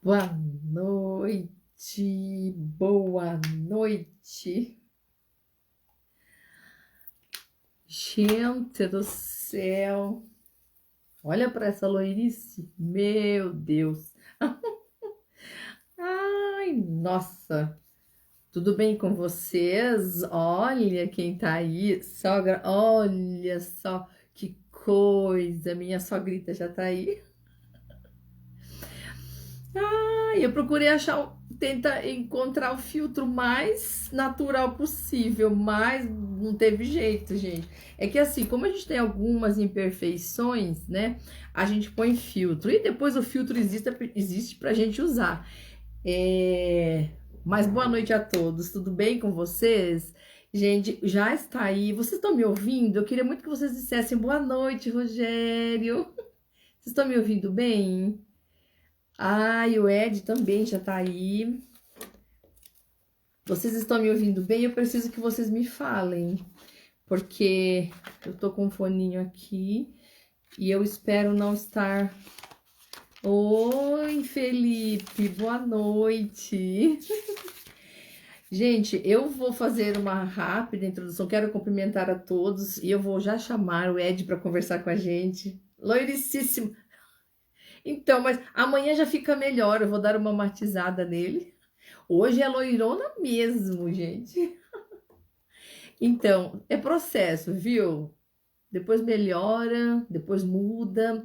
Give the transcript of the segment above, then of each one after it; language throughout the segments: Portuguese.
Boa noite, boa noite. Gente do céu, olha para essa loirice, meu Deus. Ai, nossa, tudo bem com vocês? Olha quem tá aí, sogra, olha só que coisa, minha sogrita já tá aí. Eu procurei tentar encontrar o filtro mais natural possível, mas não teve jeito, gente. É que assim, como a gente tem algumas imperfeições, né? A gente põe filtro e depois o filtro existe pra gente usar. Mas boa noite a todos, tudo bem com vocês? Gente, já está aí. Vocês estão me ouvindo? Eu queria muito que vocês dissessem boa noite, Rogério. Vocês estão me ouvindo bem? E o Ed também já tá aí. Vocês estão me ouvindo bem? Eu preciso que vocês me falem, porque eu tô com um foninho aqui e eu espero não estar. Oi, Felipe, boa noite. Gente, eu vou fazer uma rápida introdução. Quero cumprimentar a todos e eu vou já chamar o Ed para conversar com a gente. Loiricíssimo. Então, mas amanhã já fica melhor. Eu vou dar uma matizada nele. Hoje é loirona mesmo, gente. Então, é processo, viu? Depois melhora, depois muda.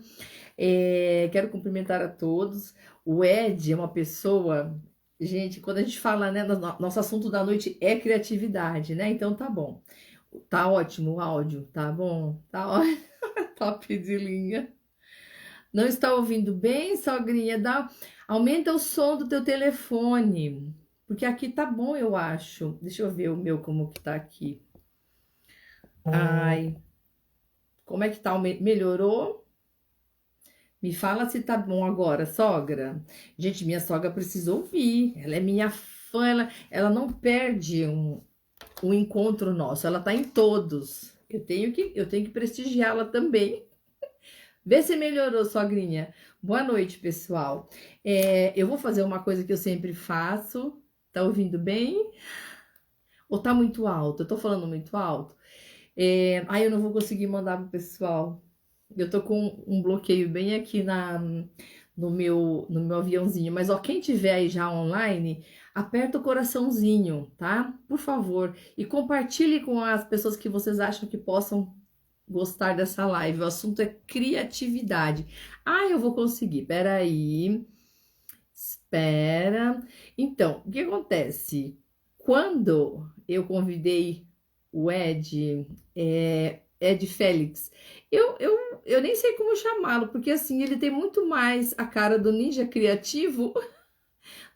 Quero cumprimentar a todos. O Ed é uma pessoa. Gente, quando a gente fala, né? Nosso assunto da noite é criatividade, né? Então tá bom. Tá ótimo o áudio, tá bom? Tá ótimo. Top de linha. Não está ouvindo bem, sogrinha? Aumenta o som do teu telefone. Porque aqui tá bom, eu acho. Deixa eu ver o meu como que tá aqui. Ai, como é que tá? Melhorou? Me fala se tá bom agora, sogra. Gente, minha sogra precisa ouvir. Ela é minha fã, ela não perde um encontro nosso. Ela tá em todos. Eu tenho que prestigiá-la também. Vê se melhorou, sogrinha. Boa noite, pessoal. Eu vou fazer uma coisa que eu sempre faço. Tá ouvindo bem? Ou tá muito alto? Eu tô falando muito alto? Eu não vou conseguir mandar pro pessoal. Eu tô com um bloqueio bem aqui no meu aviãozinho. Mas, ó, quem tiver aí já online, aperta o coraçãozinho, tá? Por favor. E compartilhe com as pessoas que vocês acham que possam gostar dessa live. O assunto é criatividade. Eu vou conseguir. Peraí. Espera. Então, o que acontece? Quando eu convidei o Ed Félix, eu nem sei como chamá-lo, porque assim, ele tem muito mais a cara do ninja criativo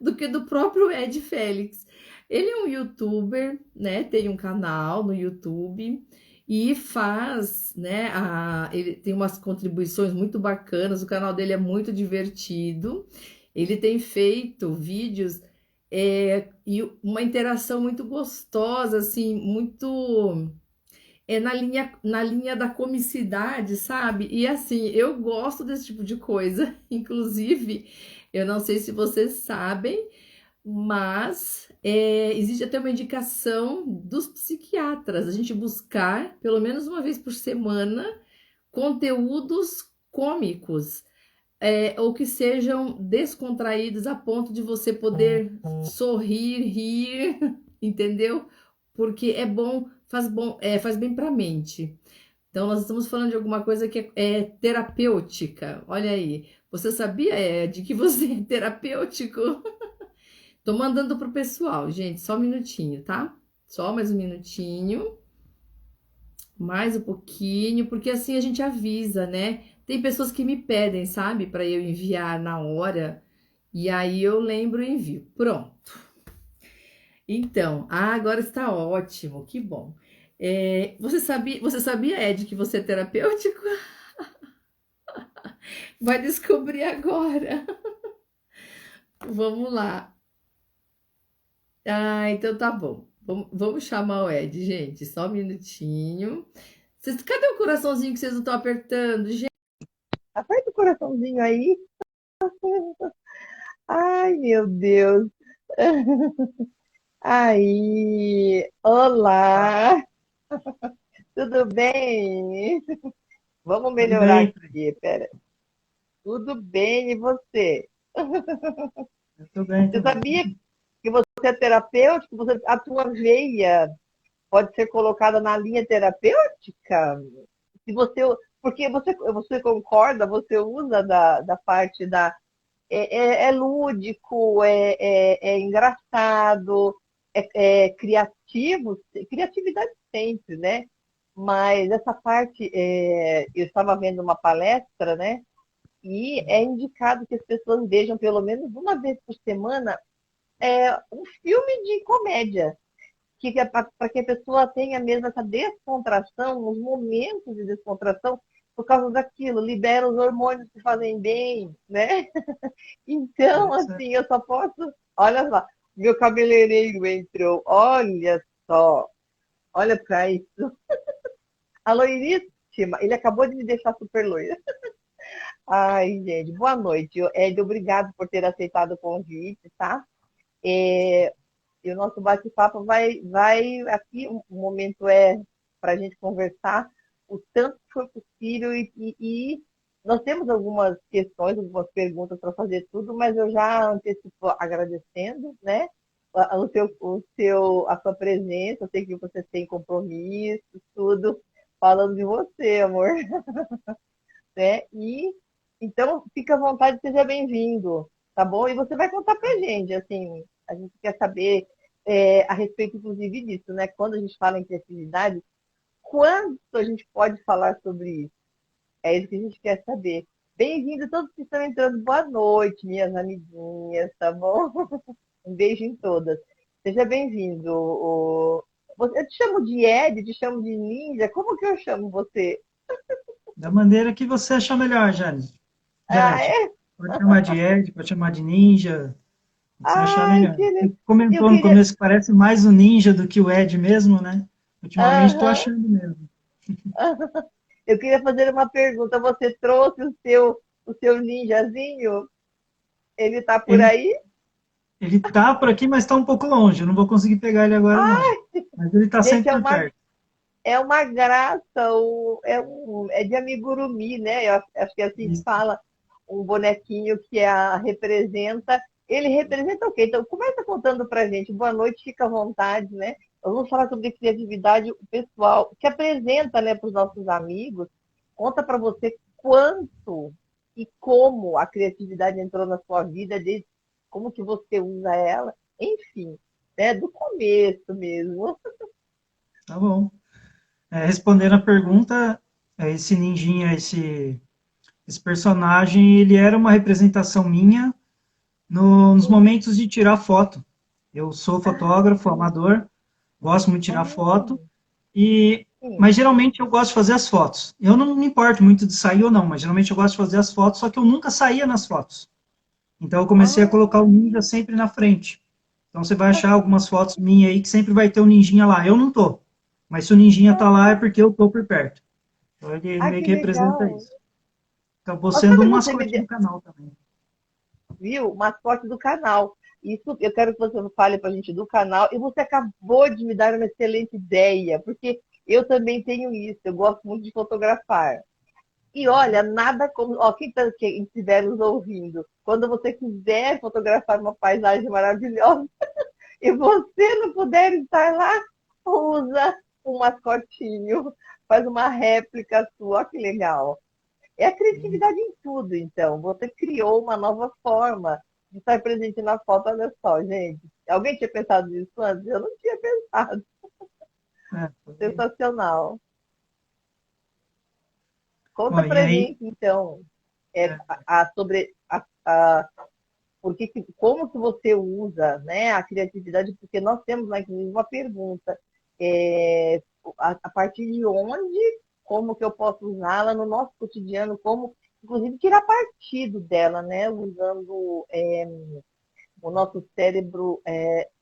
do que do próprio Ed Félix. Ele é um youtuber, né? Tem um canal no YouTube e faz, né? Ele tem umas contribuições muito bacanas. O canal dele é muito divertido. Ele tem feito vídeos e uma interação muito gostosa, assim, muito na linha da comicidade, sabe? E assim, eu gosto desse tipo de coisa. Inclusive, eu não sei se vocês sabem, mas existe até uma indicação dos psiquiatras, a gente buscar, pelo menos uma vez por semana, conteúdos cômicos, ou que sejam descontraídos a ponto de você poder sorrir, rir, entendeu? Porque é bom, faz bem para a mente. Então, nós estamos falando de alguma coisa que é terapêutica. Olha aí, você sabia, Ed, que você é terapêutico? Tô mandando pro pessoal, gente, só um minutinho, tá? Só mais um minutinho, mais um pouquinho, porque assim a gente avisa, né? Tem pessoas que me pedem, sabe, para eu enviar na hora, e aí eu lembro e envio. Pronto. Então, agora está ótimo, que bom. Você sabia, Ed, que você é terapêutico? Vai descobrir agora. Vamos lá. Então tá bom. Vamos chamar o Ed, gente. Só um minutinho. Cadê o coraçãozinho que vocês não estão apertando, gente? Aperta o coraçãozinho aí. Ai, meu Deus. Aí, olá, tudo bem? Vamos Tudo melhorar bem, aqui, pera. Tudo bem, e você? eu estou bem Você também. sabia que você é terapêutico? A tua veia pode ser colocada na linha terapêutica? Se você, porque você concorda, você usa da parte da é lúdico, é engraçado, é criativo, criatividade sempre, né? Mas essa parte, eu estava vendo uma palestra, né? E é indicado que as pessoas vejam pelo menos uma vez por semana um filme de comédia, que é para que a pessoa tenha mesmo essa descontração, os momentos de descontração, por causa daquilo, libera os hormônios que fazem bem, né? Então, Pois é. assim, eu só posso. Olha só, meu cabeleireiro entrou. Olha só, olha pra isso. A loiríssima, ele acabou de me deixar super loira. Ai, gente, boa noite. Ed, obrigado por ter aceitado o convite, tá? É, e o nosso bate-papo vai aqui, o momento é para a gente conversar o tanto que for possível e nós temos algumas questões, algumas perguntas para fazer tudo, mas eu já antecipo agradecendo, né? A sua presença, eu sei que você tem compromissos, tudo, falando de você, amor, né? E então fica à vontade, seja bem-vindo, tá bom? E você vai contar pra gente, assim, a gente quer saber a respeito, inclusive, disso, né? Quando a gente fala em criatividade, quanto a gente pode falar sobre isso? É isso que a gente quer saber. Bem-vindo todos que estão entrando. Boa noite, minhas amiguinhas, tá bom? Um beijo em todas. Seja bem-vindo. Eu te chamo de Ed, te chamo de Ninja. Como que eu chamo você? Da maneira que você achar melhor, Ah, Jade. é? Pode chamar de Ed, pode chamar de Ninja, o que você achar Ai, melhor. que legal. Você Eu comentou no queria. começo que parece mais o Ninja do que o Ed mesmo, né? Ultimamente estou Aham. achando mesmo. Eu queria fazer uma pergunta. Você trouxe o seu ninjazinho? Ele tá por Ele, aí? ele tá por aqui, mas está um pouco longe. Eu não vou conseguir pegar ele agora, não. Ai, Mas ele está gente, sempre é por uma, perto. é uma graça. É de amigurumi, né? Eu acho que é assim que Isso. fala. Um bonequinho que representa. Ele representa o quê? Então, começa contando pra gente. Boa noite, fica à vontade, né? Nós vamos falar sobre criatividade pessoal, que apresenta, né, para os nossos amigos. Conta para você quanto e como a criatividade entrou na sua vida, desde como que você usa ela, enfim, né, do começo mesmo. Tá bom. Respondendo a pergunta, esse ninjinha, esse personagem, ele era uma representação minha nos momentos de tirar foto. Eu sou Ah, fotógrafo, amador, gosto muito de tirar foto, hum, e sim. mas geralmente eu gosto de fazer as fotos. Eu não me importo muito de sair ou não, mas geralmente eu gosto de fazer as fotos, só que eu nunca saía nas fotos. Então eu comecei a Ah, colocar o ninja sempre na frente. Então você vai achar algumas fotos minhas aí que sempre vai ter o ninjinha lá. Eu não tô, mas se o ninjinha tá lá é porque eu tô por perto. Então ele meio que que representa legal. isso. Acabou Ó, sendo sabe um que você me mascote deu, do canal também. viu? Mascote do canal. Isso, eu quero que você fale para a gente do canal. E você acabou de me dar uma excelente ideia, porque eu também tenho isso. Eu gosto muito de fotografar. E olha, nada como. Ó, quem estiver nos ouvindo, quando você quiser fotografar uma paisagem maravilhosa e você não puder estar lá, usa um mascotinho, faz uma réplica sua. Ó, que legal. É a criatividade em tudo, então. Você criou uma nova forma de estar presente na foto. Olha só, gente. Alguém tinha pensado nisso antes? Eu não tinha pensado. É, foi... Sensacional. Conta Bom, e pra aí, gente, então, é, sobre como que você usa, né, a criatividade, porque nós temos lá, inclusive, uma pergunta. É, a partir de onde, como que eu posso usá-la no nosso cotidiano, como, inclusive, tirar partido dela, né, usando o nosso cérebro,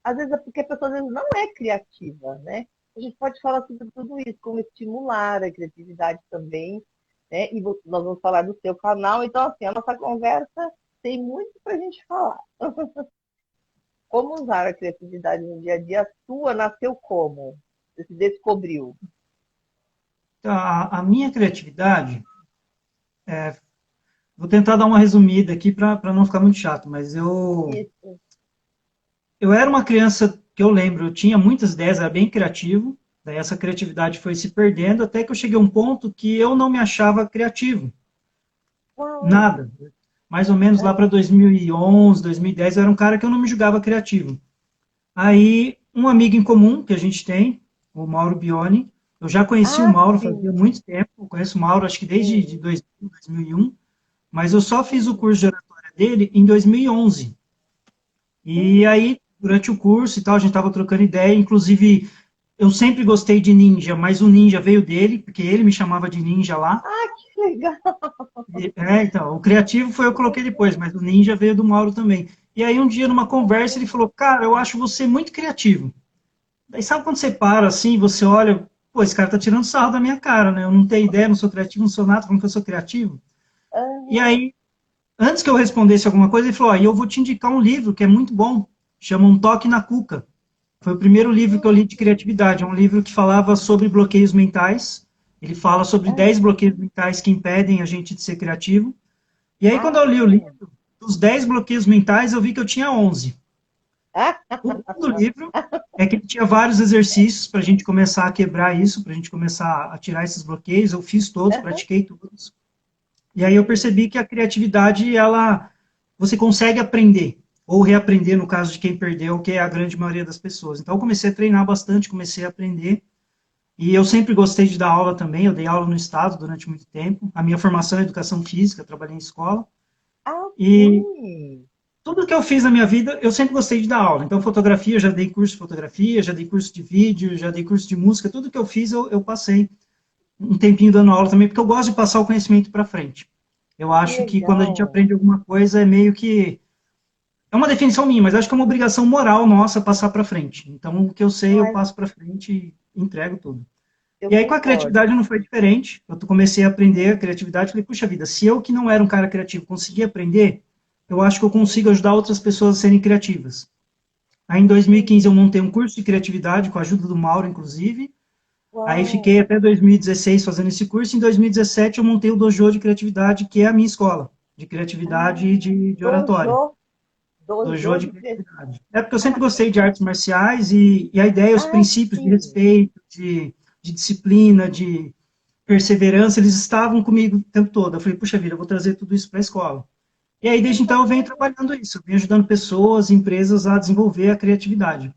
às vezes é porque a pessoa às vezes não é criativa, né? A gente pode falar sobre tudo isso, como estimular a criatividade também, né? E nós vamos falar do seu canal, então assim, a nossa conversa tem muito para a gente falar. Como usar a criatividade no dia a dia? A sua nasceu como? Você se descobriu? A minha criatividade, vou tentar dar uma resumida aqui para não ficar muito chato, mas Isso. eu era uma criança que eu lembro, eu tinha muitas ideias, era bem criativo, daí essa criatividade foi se perdendo, até que eu cheguei a um ponto que eu não me achava criativo, Uau. nada. Mais ou menos lá para 2011, 2010, eu era um cara que eu não me julgava criativo. Aí, um amigo em comum que a gente tem, o Mauro Bioni, eu já conheci o Ah, Mauro fazia sim, muito tempo, eu conheço o Mauro acho que desde de sim. 2000, 2001, mas eu só fiz o curso de oratória dele em 2011. E Hum. aí, durante o curso e tal, a gente estava trocando ideia, inclusive eu sempre gostei de ninja, mas o ninja veio dele, porque ele me chamava de ninja lá. Ah, que legal. Então, o criativo foi eu que coloquei depois, mas o ninja veio do Mauro também. E aí um dia numa conversa ele falou, cara, eu acho você muito criativo. Daí sabe quando você para assim, você olha, pô, esse cara tá tirando sarro da minha cara, né? Eu não tenho ideia, não sou criativo, não sou nada, falando que eu sou criativo. E Aham. aí, antes que eu respondesse alguma coisa, ele falou, ó, eu vou te indicar um livro que é muito bom, chama Um Toque na Cuca. Foi o primeiro livro que eu li de criatividade, é um livro que falava sobre bloqueios mentais. Ele fala sobre 10 Ah, bloqueios mentais que impedem a gente de ser criativo. E aí, quando ah, eu li o livro, dos 10 bloqueios mentais, eu vi que eu tinha 11. ah, O bom do livro é que ele tinha vários exercícios para a gente começar a quebrar isso, para a gente começar a tirar esses bloqueios. Eu fiz todos, aham, pratiquei todos. E aí eu percebi que a criatividade, ela, você consegue aprender, ou reaprender no caso de quem perdeu, que é a grande maioria das pessoas. Então eu comecei a treinar bastante, comecei a aprender. E eu sempre gostei de dar aula também, eu dei aula no estado durante muito tempo. A minha formação é educação física, trabalhei em escola. ah, E sim. tudo que eu fiz na minha vida, eu sempre gostei de dar aula. Então, fotografia, eu já dei curso de fotografia, já dei curso de vídeo, já dei curso de música. Tudo que eu fiz, eu passei um tempinho dando aula também, porque eu gosto de passar o conhecimento para frente. Eu Que acho que quando a gente legal. aprende alguma coisa, é meio que. É uma definição minha, mas acho que é uma obrigação moral nossa passar para frente. Então, o que eu sei, eu Mas passo para frente e entrego tudo. eu E aí, com a concordo. criatividade, não foi diferente. Eu comecei a aprender a criatividade. Falei, puxa vida, se eu que não era um cara criativo consegui aprender, eu acho que eu consigo ajudar outras pessoas a serem criativas. Aí, em 2015, eu montei um curso de criatividade, com a ajuda do Mauro, inclusive. Aí, fiquei Uau. até 2016 fazendo esse curso. Em 2017, eu montei o Dojo de Criatividade, que é a minha escola de criatividade e Ah, de oratória. dojo, Dojo dojo de de criatividade. É porque eu sempre ah, gostei de artes marciais e a ideia, os ah, princípios de sim. respeito, de disciplina, de perseverança, eles estavam comigo o tempo todo. Eu falei, puxa vida, eu vou trazer tudo isso para a escola. E aí, Que desde então, eu venho bacana. trabalhando isso, eu venho ajudando pessoas, empresas a desenvolver a criatividade.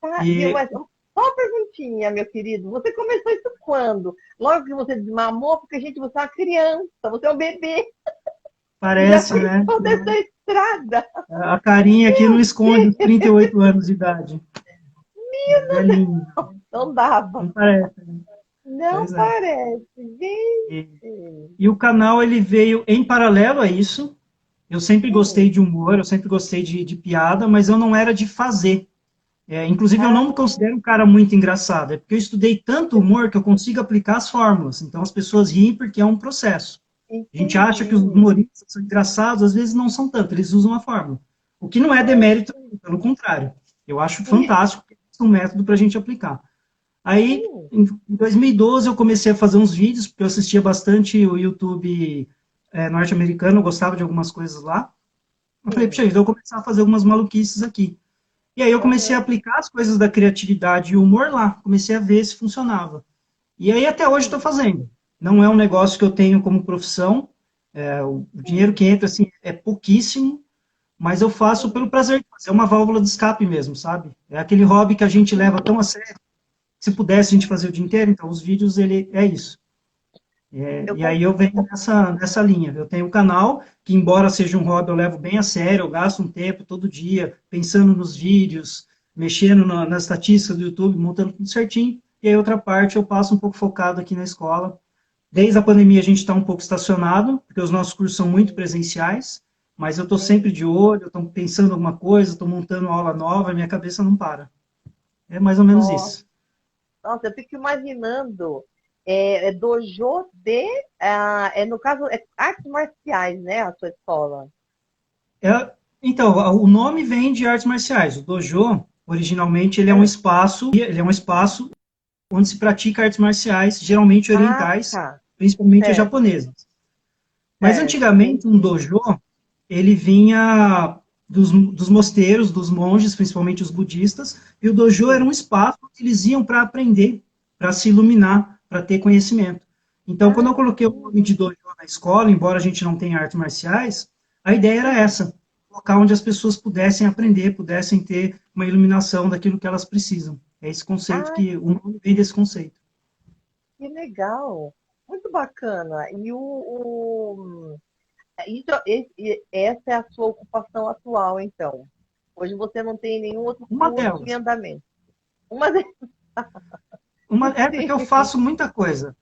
Tá, viu? E Mas só uma perguntinha, meu querido. Você começou isso quando? Logo que você desmamou, porque, gente, você é uma criança, você é um bebê e já parece, fez né? toda essa estrada. A carinha aqui não esconde os 38 anos de idade. É velhinho, Não dava. não parece, né? Não Pois é. parece. E, Gente. e o canal, ele veio em paralelo a isso. Eu sempre gostei Hum. de humor, eu sempre gostei de piada, mas eu não era de fazer. Inclusive, eu não me Ah, considero um cara muito engraçado, é porque eu estudei tanto humor que eu consigo aplicar as fórmulas. Então, as pessoas riem porque é um processo. A gente acha que os entendi. humoristas são engraçados, às vezes não são tanto, eles usam a fórmula. O que não é Ah, demérito, pelo contrário. Eu acho sim. fantástico que é um método para a gente aplicar. Aí, Sim. em 2012, eu comecei a fazer uns vídeos, porque eu assistia bastante o YouTube norte-americano, eu gostava de algumas coisas lá. Eu falei, puxa Sim. vida, eu vou começar a fazer algumas maluquices aqui. E aí eu comecei a Aham. aplicar as coisas da criatividade e humor lá, comecei a ver se funcionava. E aí até hoje estou Sim. fazendo. Não é um negócio que eu tenho como profissão, o dinheiro que entra assim é pouquíssimo, mas eu faço Sim. pelo prazer de fazer, é uma válvula de escape mesmo, sabe? É aquele hobby que a gente leva tão a sério. Se pudesse a gente fazer o dia inteiro, então os vídeos ele é isso. Eu E aí eu venho nessa linha. Eu tenho um canal que, embora seja um hobby, eu levo bem a sério, eu gasto um tempo todo dia pensando nos vídeos, mexendo nas estatísticas do YouTube, montando tudo certinho. E aí outra parte eu passo um pouco focado aqui na escola. Desde a pandemia a gente está um pouco estacionado, porque os nossos cursos são muito presenciais, mas eu estou sempre de olho, eu estou pensando alguma coisa, estou montando aula nova, minha cabeça não para. É mais ou menos Nossa, isso. nossa, eu fico imaginando. Dojo de. No caso, é artes marciais, né? A sua escola. É, então, o nome vem de artes marciais. O dojo, originalmente, ele é um espaço onde se pratica artes marciais, geralmente Ah, orientais, tá. principalmente as Certo, japonesas. Mas certo, antigamente, um entendi. dojo, ele vinha dos mosteiros, dos monges, principalmente os budistas, e o dojo era um Sim. espaço que eles iam para aprender, para se iluminar, para ter conhecimento. Então, quando eu Ah, coloquei o nome de dojo na escola, embora a gente não tenha artes marciais, a ideia era sim. essa, local onde as pessoas pudessem aprender, pudessem ter uma iluminação daquilo que elas precisam. É esse conceito Ah, que o nome vem desse conceito. que legal. Muito bacana. Essa é a sua ocupação atual, então. Hoje você não tem nenhum outro Uma curso em delas. andamento. Uma de... É porque eu Sim, faço muita coisa.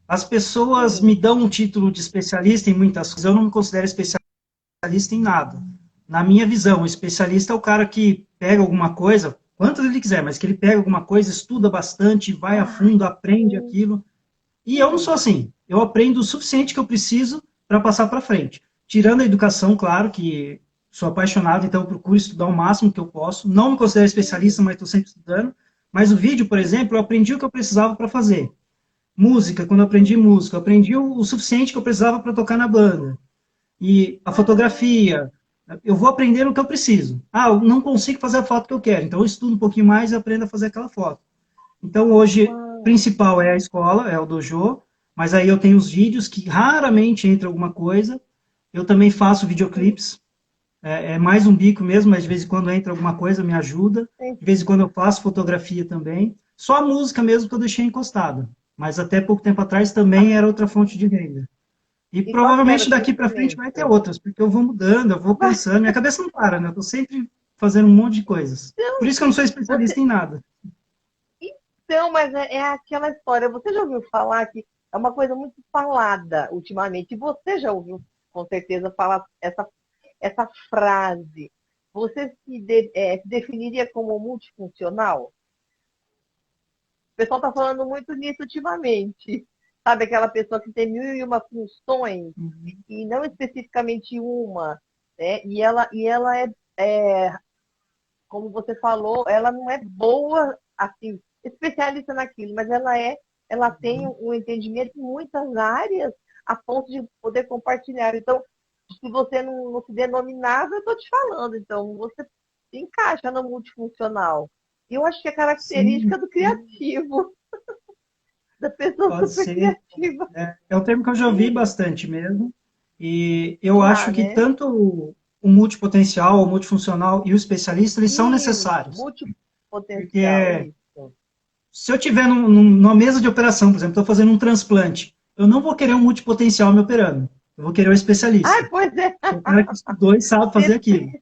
As pessoas me sim. dão um título de especialista em muitas coisas, eu não me considero especialista em nada. Na minha visão, o especialista é o cara que pega alguma coisa, quanto ele quiser, mas que ele pega alguma coisa, estuda bastante, vai a Ai, fundo, aprende sim, aquilo. E eu não sou sim. assim. Eu aprendo o suficiente que eu preciso para passar para frente. Tirando a educação, claro, que sou apaixonado, então eu procuro estudar o máximo que eu posso. Não me considero especialista, Sim. mas estou sempre estudando. Mas o vídeo, por exemplo, eu aprendi o que eu precisava para fazer. Música, quando eu aprendi música, eu aprendi o suficiente que eu precisava para tocar na banda. E a Ah, fotografia, eu vou aprender o que eu preciso. Ah, eu não consigo fazer a foto que eu quero, então eu estudo um pouquinho mais e aprendo a fazer aquela foto. Então hoje, o uau. principal é a escola, é o dojo, mas aí eu tenho os vídeos que raramente entra alguma coisa. Eu também faço Sim, videoclipes, é mais um bico mesmo, mas de vez em quando entra alguma coisa, me ajuda. sim. De vez em quando eu faço fotografia também. Só a música mesmo que eu deixei encostada. Mas até pouco tempo atrás também era Ah, outra fonte de renda. E e qual que era provavelmente o teu daqui para frente vai ter instrumento? outras, porque eu vou mudando, eu vou pensando, minha cabeça não para, né? Eu tô sempre fazendo um monte de coisas. Por Então, isso que eu não sou especialista você, em nada. então, mas é aquela história. Você já ouviu falar que é uma coisa muito falada ultimamente? E você já ouviu, com certeza, falar essa frase. Você se definiria como multifuncional? O pessoal está falando muito nisso ultimamente. Sabe aquela pessoa que tem mil e uma funções Uhum. e não especificamente uma, né? E ela é, como você falou, ela não é boa, assim, especialista naquilo, mas ela tem um entendimento em muitas áreas a ponto de poder compartilhar. Então, se você não se denominar, eu estou te falando. Então, você se encaixa no multifuncional. E eu acho que é Sim, característica do criativo, da pessoa pode super ser. criativa. É um termo que eu já ouvi Sim, bastante mesmo. E eu já, acho que né? tanto o multipotencial, o multifuncional e o especialista, eles são Isso, necessários. multipotencial, Porque isso. se eu tiver numa mesa de operação, por exemplo, estou fazendo um transplante, eu não vou querer um multipotencial me operando. Eu vou querer um Ai, especialista. pois é, O cara que estudou e sabe fazer aquilo.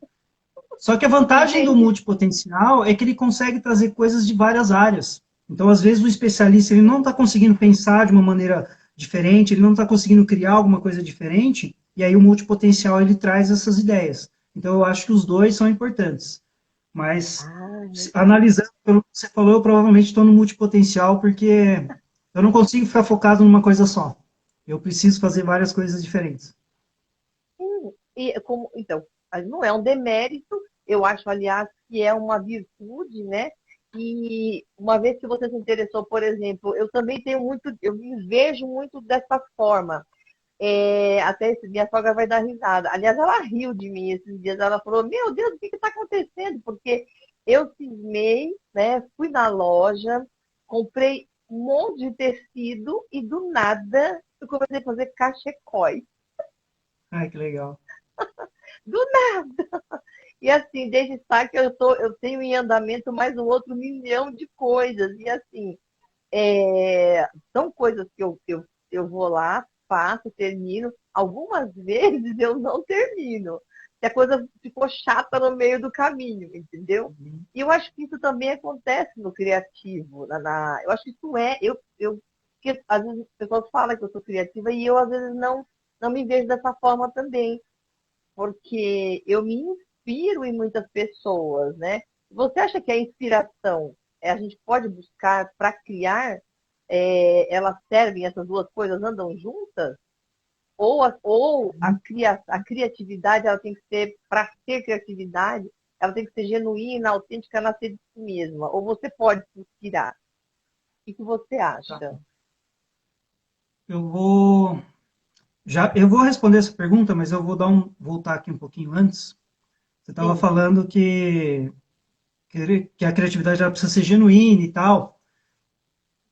Só que a vantagem do entendi. multipotencial é que ele consegue trazer coisas de várias áreas. Então, às vezes, o especialista ele não está conseguindo pensar de uma maneira diferente, ele não está conseguindo criar alguma coisa diferente, e aí o multipotencial ele traz essas ideias. Então, eu acho que os dois são importantes. Mas, Ah, legal. analisando pelo que você falou, eu provavelmente estou no multipotencial, porque eu não consigo ficar focado numa coisa só. Eu preciso fazer várias coisas diferentes. Então, não é um demérito, eu acho, aliás, que é uma virtude, né? E uma vez que você se interessou, por exemplo, eu também tenho muito, eu me vejo muito dessa forma. Até minha sogra vai dar risada. Aliás, ela riu de mim esses dias. Ela falou: Meu Deus, o que está acontecendo? Porque eu cismei, né? Fui na loja, comprei um monte de tecido e do nada eu comecei a fazer cachecói. Ai, que legal. Do E assim, desde que eu tenho em andamento mais um outro milhão de coisas. E assim, são coisas que eu vou lá, faço, termino. Algumas vezes eu não termino. Se a coisa ficou chata no meio do caminho, entendeu? E eu acho que isso também acontece no criativo. Eu acho que isso porque às vezes as pessoas falam que eu sou criativa e eu às vezes não me vejo dessa forma também porque eu me inspiro em muitas pessoas, né? Você acha que a inspiração a gente pode buscar para criar, elas servem, essas duas coisas andam juntas? A criatividade, ela tem que ser, para ser criatividade, ela tem que ser genuína, autêntica, nascer de si mesma. Ou você pode se inspirar. O que você acha? Tá. Eu vou eu vou responder essa pergunta, mas eu vou voltar aqui um pouquinho antes. Você estava Sim. falando que a criatividade ela precisa ser genuína e tal.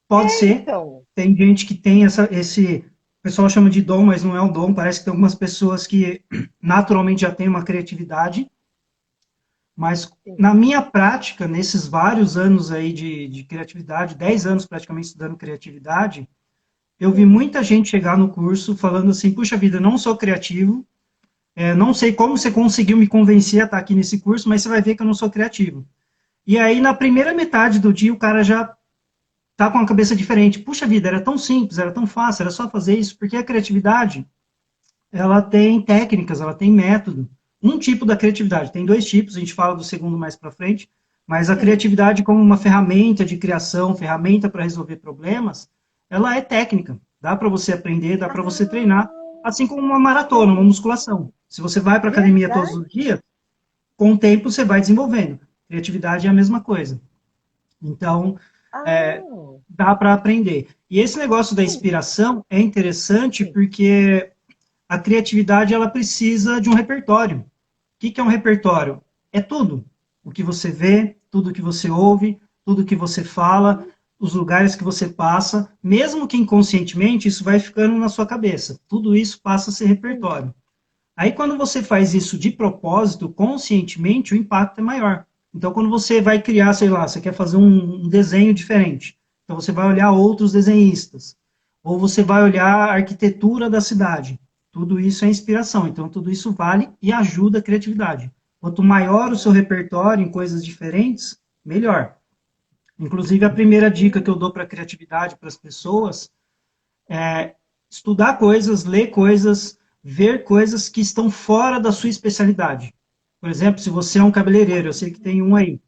Pode ser. Então, Tem gente que tem esse. O pessoal chama de dom, mas não é um dom. Parece que tem algumas pessoas que naturalmente já têm uma criatividade. Mas na minha prática, nesses vários anos aí de criatividade, 10 anos praticamente estudando criatividade, eu vi muita gente chegar no curso falando assim, puxa vida, não sou criativo, não sei como você conseguiu me convencer a estar aqui nesse curso, mas você vai ver que eu não sou criativo. E aí, na primeira metade do dia, o cara já tá com uma cabeça diferente. Puxa vida, era tão simples, era tão fácil, era só fazer isso, porque a criatividade, ela tem técnicas, ela tem método. Um tipo da criatividade, tem dois tipos, a gente fala do segundo mais para frente, mas a criatividade como uma ferramenta de criação, ferramenta para resolver problemas, ela é técnica. Dá para você aprender, dá para você treinar, assim como uma maratona, uma musculação. Se você vai para a academia todos os dias, com o tempo você vai desenvolvendo. Criatividade é a mesma coisa. Então, dá para aprender. E esse negócio da inspiração é interessante porque a criatividade ela precisa de um repertório. O que é um repertório? É tudo. O que você vê, tudo que você ouve, tudo que você fala, os lugares que você passa, mesmo que inconscientemente, isso vai ficando na sua cabeça. Tudo isso passa a ser repertório. Aí, quando você faz isso de propósito, conscientemente, o impacto é maior. Então, quando você vai criar, sei lá, você quer fazer um desenho diferente, então você vai olhar outros desenhistas, ou você vai olhar a arquitetura da cidade. Tudo isso é inspiração, então tudo isso vale e ajuda a criatividade. Quanto maior o seu repertório em coisas diferentes, melhor. Inclusive, a primeira dica que eu dou para a criatividade para as pessoas é estudar coisas, ler coisas, ver coisas que estão fora da sua especialidade. Por exemplo, se você é um cabeleireiro, eu sei que tem um aí. O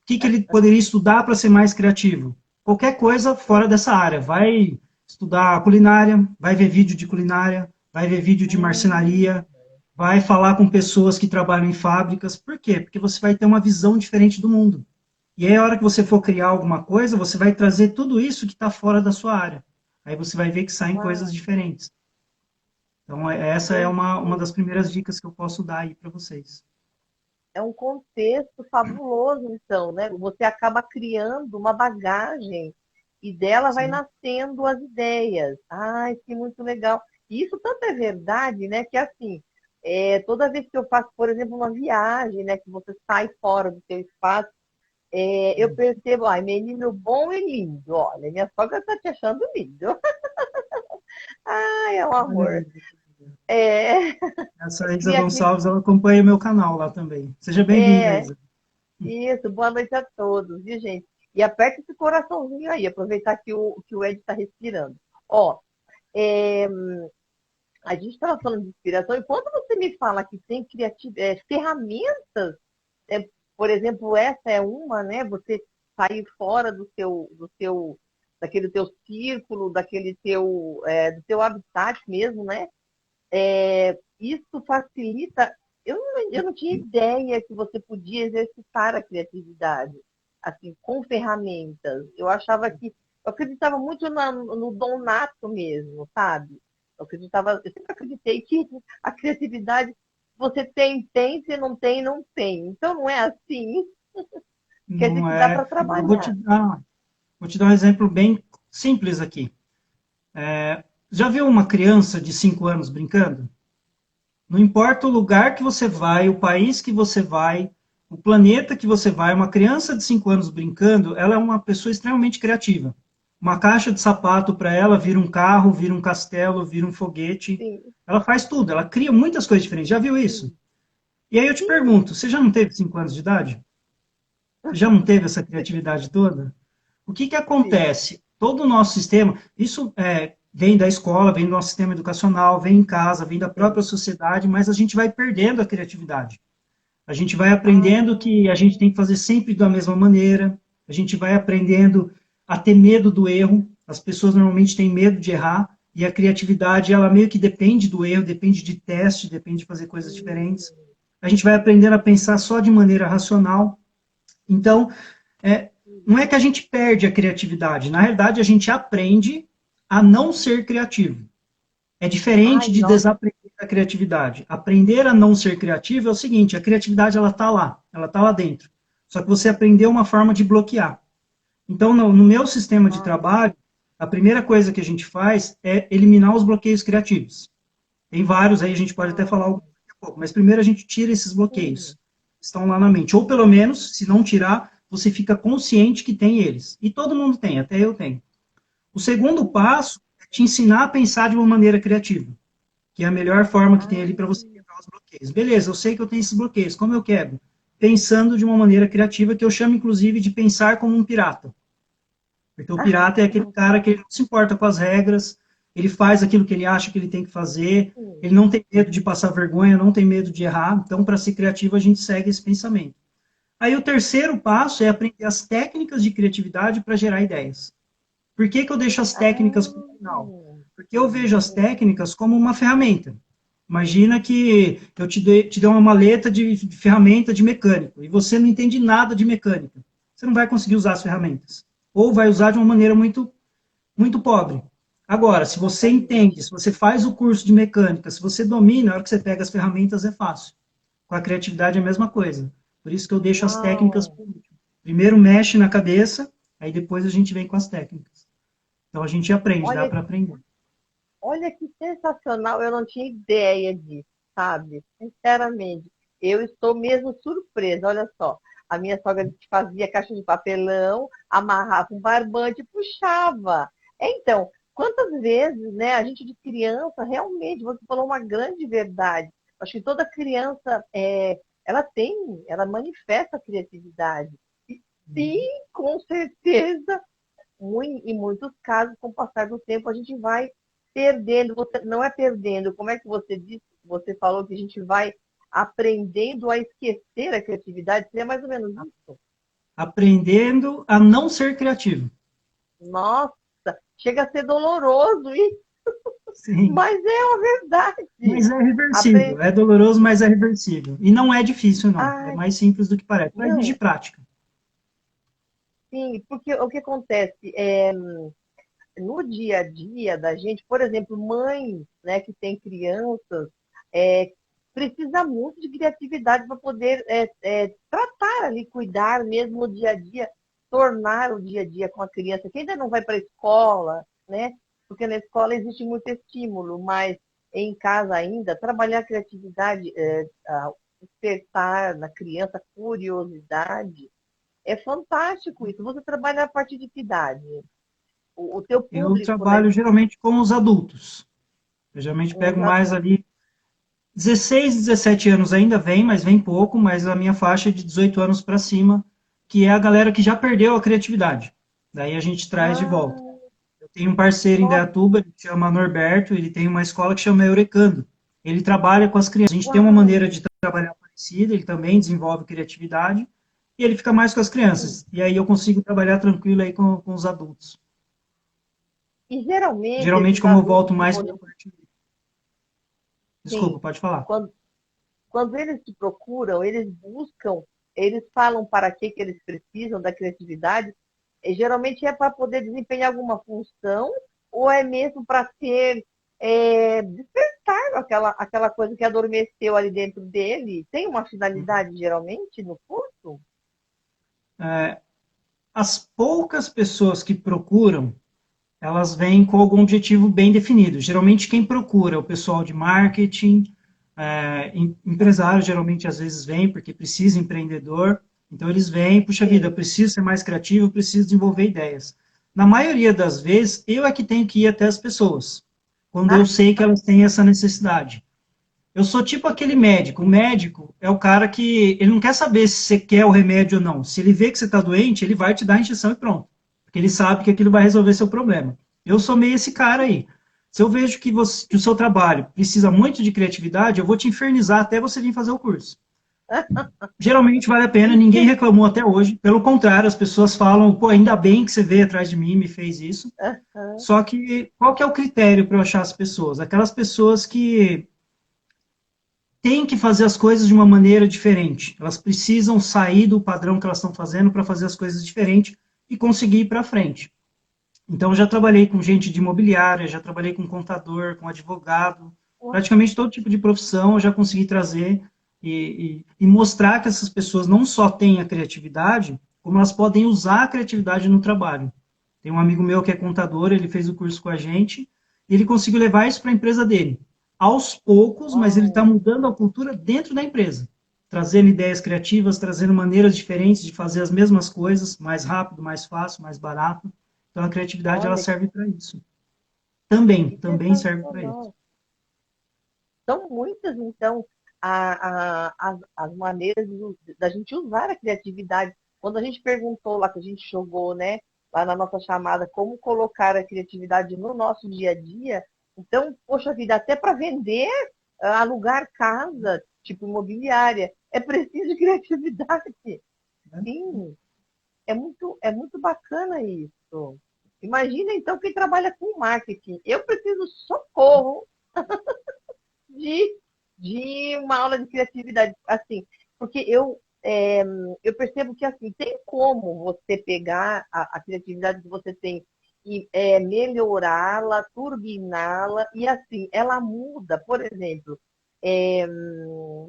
que ele poderia estudar para ser mais criativo? Qualquer coisa fora dessa área. Vai estudar culinária, vai ver vídeo de culinária, vai ver vídeo de marcenaria, vai falar com pessoas que trabalham em fábricas. Por quê? Porque você vai ter uma visão diferente do mundo. E aí, a hora que você for criar alguma coisa, você vai trazer tudo isso que está fora da sua área. Aí você vai ver que saem coisas diferentes. Então, essa é uma das primeiras dicas que eu posso dar aí para vocês. É um contexto fabuloso, então, né? Você acaba criando uma bagagem e dela vai nascendo as ideias. Ai, que muito legal. E isso tanto é verdade, né? Que assim, toda vez que eu faço, por exemplo, uma viagem, né? Que você sai fora do seu espaço, eu percebo, ai, menino bom e lindo. Olha, minha sogra está te achando lindo. Ai, é um amor. Essa Isa Gonçalves, ela acompanha meu canal lá também. Seja bem-vinda, Isa. Isso, boa noite a todos, viu, gente? E aperta esse coraçãozinho aí, aproveitar que o Ed está respirando. Ó, a gente estava falando de inspiração, e quando você me fala que tem ferramentas, por exemplo, essa é uma, né? Você sair fora daquele teu círculo, daquele do teu habitat mesmo, né? Isso facilita. Eu não tinha ideia que você podia exercitar a criatividade, assim, com ferramentas. Eu acreditava muito no dom nato mesmo, sabe? Eu sempre acreditei que a criatividade você tem, se não tem, não tem. Então não é assim. Quer dizer que dá para trabalhar. Vou te dar um exemplo bem simples aqui. Já viu uma criança de 5 anos brincando? Não importa o lugar que você vai, o país que você vai, o planeta que você vai, uma criança de 5 anos brincando, ela é uma pessoa extremamente criativa. Uma caixa de sapato para ela vira um carro, vira um castelo, vira um foguete. Sim. Ela faz tudo, ela cria muitas coisas diferentes. Já viu isso? Sim. E aí eu te pergunto, você já não teve 5 anos de idade? Você já não teve essa criatividade toda? O que acontece? Sim. Todo o nosso sistema, isso vem da escola, vem do nosso sistema educacional, vem em casa, vem da própria sociedade, mas a gente vai perdendo a criatividade. A gente vai aprendendo que a gente tem que fazer sempre da mesma maneira, a gente vai aprendendo a ter medo do erro, as pessoas normalmente têm medo de errar, e a criatividade, ela meio que depende do erro, depende de teste, depende de fazer coisas diferentes. A gente vai aprendendo a pensar só de maneira racional. Então, não é que a gente perde a criatividade, na realidade a gente aprende a não ser criativo. É diferente de desaprender a criatividade. Aprender a não ser criativo é o seguinte, a criatividade ela está lá dentro. Só que você aprendeu uma forma de bloquear. Então, no meu sistema de trabalho, a primeira coisa que a gente faz é eliminar os bloqueios criativos. Tem vários aí, a gente pode até falar daqui a pouco, mas primeiro a gente tira esses bloqueios. Estão lá na mente. Ou pelo menos, se não tirar, você fica consciente que tem eles. E todo mundo tem, até eu tenho. O segundo passo é te ensinar a pensar de uma maneira criativa, que é a melhor forma que tem ali para você quebrar os bloqueios. Beleza, eu sei que eu tenho esses bloqueios. Como eu quebro? Pensando de uma maneira criativa, que eu chamo, inclusive, de pensar como um pirata. Porque o pirata é aquele cara que ele não se importa com as regras, ele faz aquilo que ele acha que ele tem que fazer, ele não tem medo de passar vergonha, não tem medo de errar. Então, para ser criativo, a gente segue esse pensamento. Aí, o terceiro passo é aprender as técnicas de criatividade para gerar ideias. Por que eu deixo as técnicas para o final? Porque eu vejo as técnicas como uma ferramenta. Imagina que eu te dei uma maleta de ferramenta de mecânico e você não entende nada de mecânica. Você não vai conseguir usar as ferramentas. Ou vai usar de uma maneira muito, muito pobre. Agora, se você entende, se você faz o curso de mecânica, se você domina, na hora que você pega as ferramentas é fácil. Com a criatividade é a mesma coisa. Por isso que eu deixo as técnicas por último. Primeiro mexe na cabeça, aí depois a gente vem com as técnicas. Então a gente aprende, dá para aprender. Olha que sensacional, eu não tinha ideia disso, sabe? Sinceramente, eu estou mesmo surpresa, olha só. A minha sogra fazia caixa de papelão, amarrava um barbante e puxava. Então, quantas vezes, né, a gente de criança, realmente, você falou uma grande verdade. Acho que toda criança, ela manifesta a criatividade. E sim, com certeza, em muitos casos, com o passar do tempo, a gente vai perdendo. Não é perdendo, como é que você disse? Você falou que a gente vai aprendendo a esquecer a criatividade, seria mais ou menos isso? Aprendendo a não ser criativo. Nossa, chega a ser doloroso isso. Sim. Mas é uma verdade. Mas é reversível. É doloroso, mas é reversível. E não é difícil, não. É mais simples do que parece. Mas exige prática. Sim, porque o que acontece no dia a dia da gente, por exemplo, mães, né, que têm crianças, precisa muito de criatividade para poder tratar ali, cuidar mesmo no dia a dia, tornar o dia a dia com a criança, que ainda não vai para a escola, né? Porque na escola existe muito estímulo, mas em casa ainda, trabalhar a criatividade, despertar na criança curiosidade, é fantástico isso. Você trabalha a partir de que idade? O teu público, eu trabalho, né, geralmente com os adultos. Eu geralmente pego mais ali 16, 17 anos ainda vem, mas vem pouco, mas a minha faixa é de 18 anos para cima, que é a galera que já perdeu a criatividade. Daí a gente traz de volta. Eu tenho um parceiro em Indaiatuba, ele chama Norberto, ele tem uma escola que chama Eurecando. Ele trabalha com as crianças. A gente tem uma maneira de trabalhar parecida, ele também desenvolve criatividade, e ele fica mais com as crianças. E aí eu consigo trabalhar tranquilo aí com os adultos. E geralmente... Geralmente, como eu volto mais para a parte... Desculpa, pode falar. Quando eles te procuram, eles buscam, eles falam para que eles precisam da criatividade, e geralmente é para poder desempenhar alguma função, ou é mesmo para ter, despertar aquela coisa que adormeceu ali dentro dele. Tem uma finalidade, geralmente, no curso? As poucas pessoas que procuram, elas vêm com algum objetivo bem definido. Geralmente quem procura é o pessoal de marketing, empresário geralmente às vezes vem porque precisa empreendedor, então eles vêm, puxa vida, eu preciso ser mais criativo, eu preciso desenvolver ideias. Na maioria das vezes, eu é que tenho que ir até as pessoas, quando eu sei que elas têm essa necessidade. Eu sou tipo aquele médico. O médico é o cara que ele não quer saber se você quer o remédio ou não. Se ele vê que você está doente, ele vai te dar a injeção e pronto. Porque ele sabe que aquilo vai resolver seu problema. Eu sou meio esse cara aí. Se eu vejo que o seu trabalho precisa muito de criatividade, eu vou te infernizar até você vir fazer o curso. Geralmente vale a pena, ninguém reclamou até hoje. Pelo contrário, as pessoas falam, pô, ainda bem que você veio atrás de mim e me fez isso. Só que qual que é o critério para eu achar as pessoas? Aquelas pessoas que têm que fazer as coisas de uma maneira diferente. Elas precisam sair do padrão que elas estão fazendo para fazer as coisas diferentes e conseguir ir para frente. Então, eu já trabalhei com gente de imobiliária, já trabalhei com contador, com advogado, praticamente todo tipo de profissão eu já consegui trazer e mostrar que essas pessoas não só têm a criatividade, como elas podem usar a criatividade no trabalho. Tem um amigo meu que é contador, ele fez o curso com a gente, e ele conseguiu levar isso para a empresa dele. Aos poucos, mas ele está mudando a cultura dentro da empresa, trazendo ideias criativas, trazendo maneiras diferentes de fazer as mesmas coisas, mais rápido, mais fácil, mais barato. Então, a criatividade, ela serve para isso. Também serve para isso. São muitas, então, as maneiras da gente usar a criatividade. Quando a gente perguntou lá, que a gente jogou, né, lá na nossa chamada, como colocar a criatividade no nosso dia a dia, então, poxa vida, até para vender, alugar casa, tipo imobiliária, é preciso criatividade. Sim, é muito bacana isso. Imagina, então, quem trabalha com marketing. Eu preciso socorro de uma aula de criatividade, assim, porque eu percebo que, assim, tem como você pegar a criatividade que você tem e melhorá-la, turbiná-la, e, assim, ela muda. Por exemplo,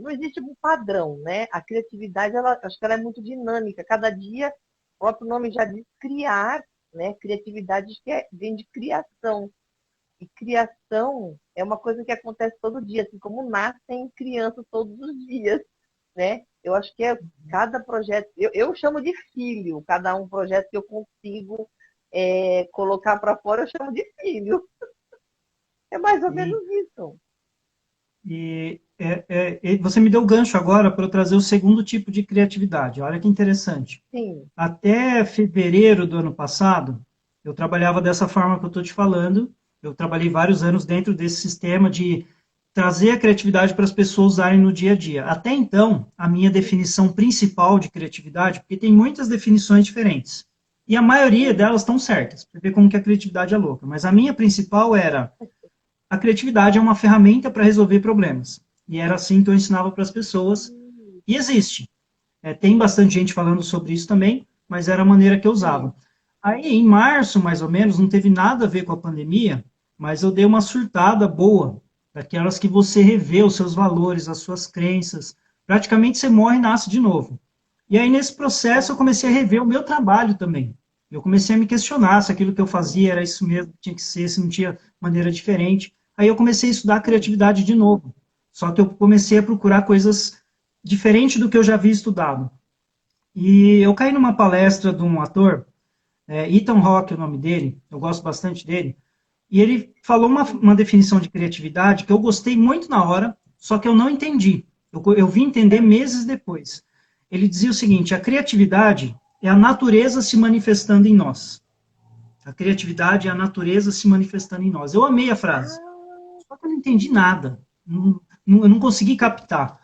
não existe um padrão, né? A criatividade, acho que ela é muito dinâmica. Cada dia, o próprio nome já diz criar, né? Criatividade vem de criação. E criação é uma coisa que acontece todo dia, assim como nascem crianças todos os dias, né? Eu acho que cada projeto, eu chamo de filho, cada um projeto que eu consigo colocar para fora, eu chamo de filho. É mais ou menos isso. E você me deu o gancho agora para eu trazer o segundo tipo de criatividade. Olha que interessante. Sim. Até fevereiro do ano passado, eu trabalhava dessa forma que eu estou te falando. Eu trabalhei vários anos dentro desse sistema de trazer a criatividade para as pessoas usarem no dia a dia. Até então, a minha definição principal de criatividade, porque tem muitas definições diferentes, e a maioria delas estão certas, para ver como que a criatividade é louca, mas a minha principal era: a criatividade é uma ferramenta para resolver problemas. E era assim que eu ensinava para as pessoas, e existe. Tem bastante gente falando sobre isso também, mas era a maneira que eu usava. Aí, em março, mais ou menos, não teve nada a ver com a pandemia, mas eu dei uma surtada boa, daquelas que você revê os seus valores, as suas crenças, praticamente você morre e nasce de novo. E aí, nesse processo, eu comecei a rever o meu trabalho também. Eu comecei a me questionar se aquilo que eu fazia era isso mesmo que tinha que ser, se não tinha maneira diferente. Aí eu comecei a estudar criatividade de novo. Só que eu comecei a procurar coisas diferentes do que eu já havia estudado. E eu caí numa palestra de um ator, Ethan Hawke é o nome dele, eu gosto bastante dele, e ele falou uma definição de criatividade que eu gostei muito na hora, só que eu não entendi. Eu vim entender meses depois. Ele dizia o seguinte: a criatividade é a natureza se manifestando em nós. A criatividade é a natureza se manifestando em nós. Eu amei a frase, só que eu não entendi nada. Eu não consegui captar.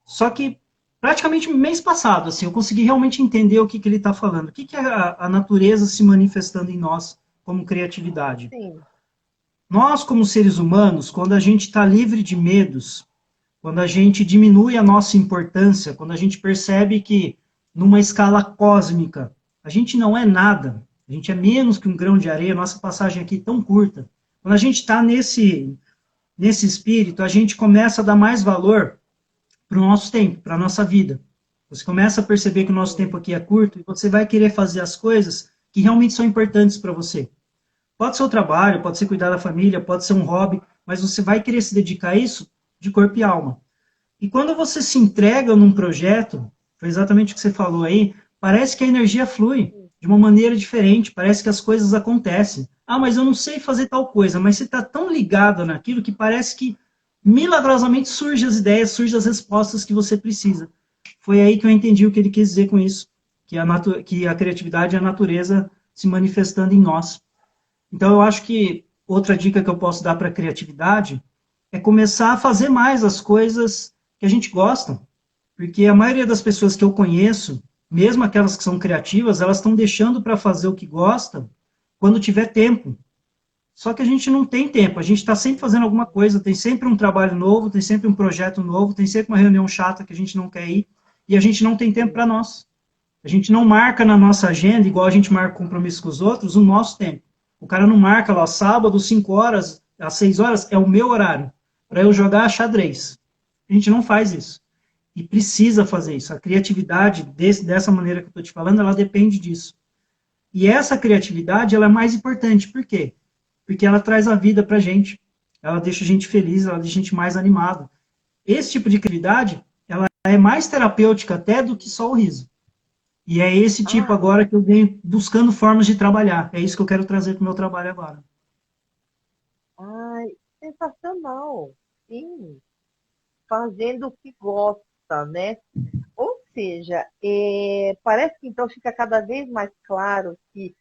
Só que praticamente mês passado, assim, eu consegui realmente entender o que ele está falando. O que é a natureza se manifestando em nós como criatividade? Sim. Nós, como seres humanos, quando a gente está livre de medos, quando a gente diminui a nossa importância, quando a gente percebe que, numa escala cósmica, a gente não é nada, a gente é menos que um grão de areia, nossa passagem aqui é tão curta. Quando a gente está nesse espírito, a gente começa a dar mais valor para o nosso tempo, para a nossa vida. Você começa a perceber que o nosso tempo aqui é curto e você vai querer fazer as coisas que realmente são importantes para você. Pode ser o trabalho, pode ser cuidar da família, pode ser um hobby, mas você vai querer se dedicar a isso de corpo e alma. E quando você se entrega num projeto, foi exatamente o que você falou aí, parece que a energia flui de uma maneira diferente, parece que as coisas acontecem. Ah, mas eu não sei fazer tal coisa, mas você está tão ligado naquilo que parece que milagrosamente surgem as ideias, surgem as respostas que você precisa. Foi aí que eu entendi o que ele quis dizer com isso, que a criatividade é a natureza se manifestando em nós. Então, eu acho que outra dica que eu posso dar para a criatividade é começar a fazer mais as coisas que a gente gosta. Porque a maioria das pessoas que eu conheço, mesmo aquelas que são criativas, elas estão deixando para fazer o que gostam quando tiver tempo. Só que a gente não tem tempo, a gente está sempre fazendo alguma coisa, tem sempre um trabalho novo, tem sempre um projeto novo, tem sempre uma reunião chata que a gente não quer ir, e a gente não tem tempo para nós. A gente não marca na nossa agenda, igual a gente marca compromisso com os outros, o nosso tempo. O cara não marca lá, sábado, 5 horas, às 6 horas, é o meu horário, para eu jogar xadrez. A gente não faz isso. E precisa fazer isso. A criatividade, dessa maneira que eu estou te falando, ela depende disso. E essa criatividade, ela é mais importante. Por quê? Porque ela traz a vida para a gente. Ela deixa a gente feliz, ela deixa a gente mais animado. Esse tipo de criatividade, ela é mais terapêutica até do que só o riso. E é esse tipo agora que eu venho buscando formas de trabalhar. É isso que eu quero trazer para o meu trabalho agora. Ai, sensacional. Sim, fazendo o que gosta, né? Ou seja, parece que então fica cada vez mais claro que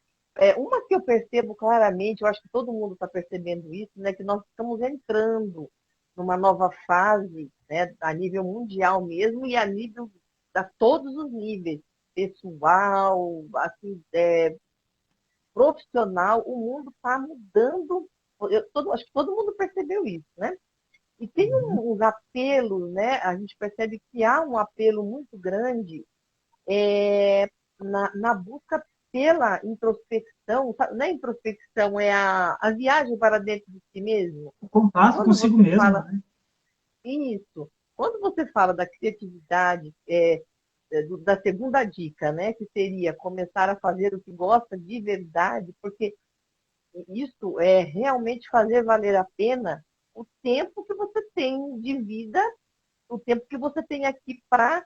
uma que eu percebo claramente, eu acho que todo mundo está percebendo isso, né? Que nós estamos entrando numa nova fase, né? A nível mundial mesmo e a nível a todos os níveis, pessoal, assim, profissional, o mundo está mudando. Acho que todo mundo percebeu isso, né? E tem uns apelos, né? A gente percebe que há um apelo muito grande na busca pela introspecção. Não é introspecção, é a viagem para dentro de si mesmo. O contato Quando consigo você mesmo, fala né? isso, quando você fala da criatividade, da segunda dica, né? Que seria começar a fazer o que gosta de verdade, porque isso é realmente fazer valer a pena o tempo que você tem de vida, o tempo que você tem aqui para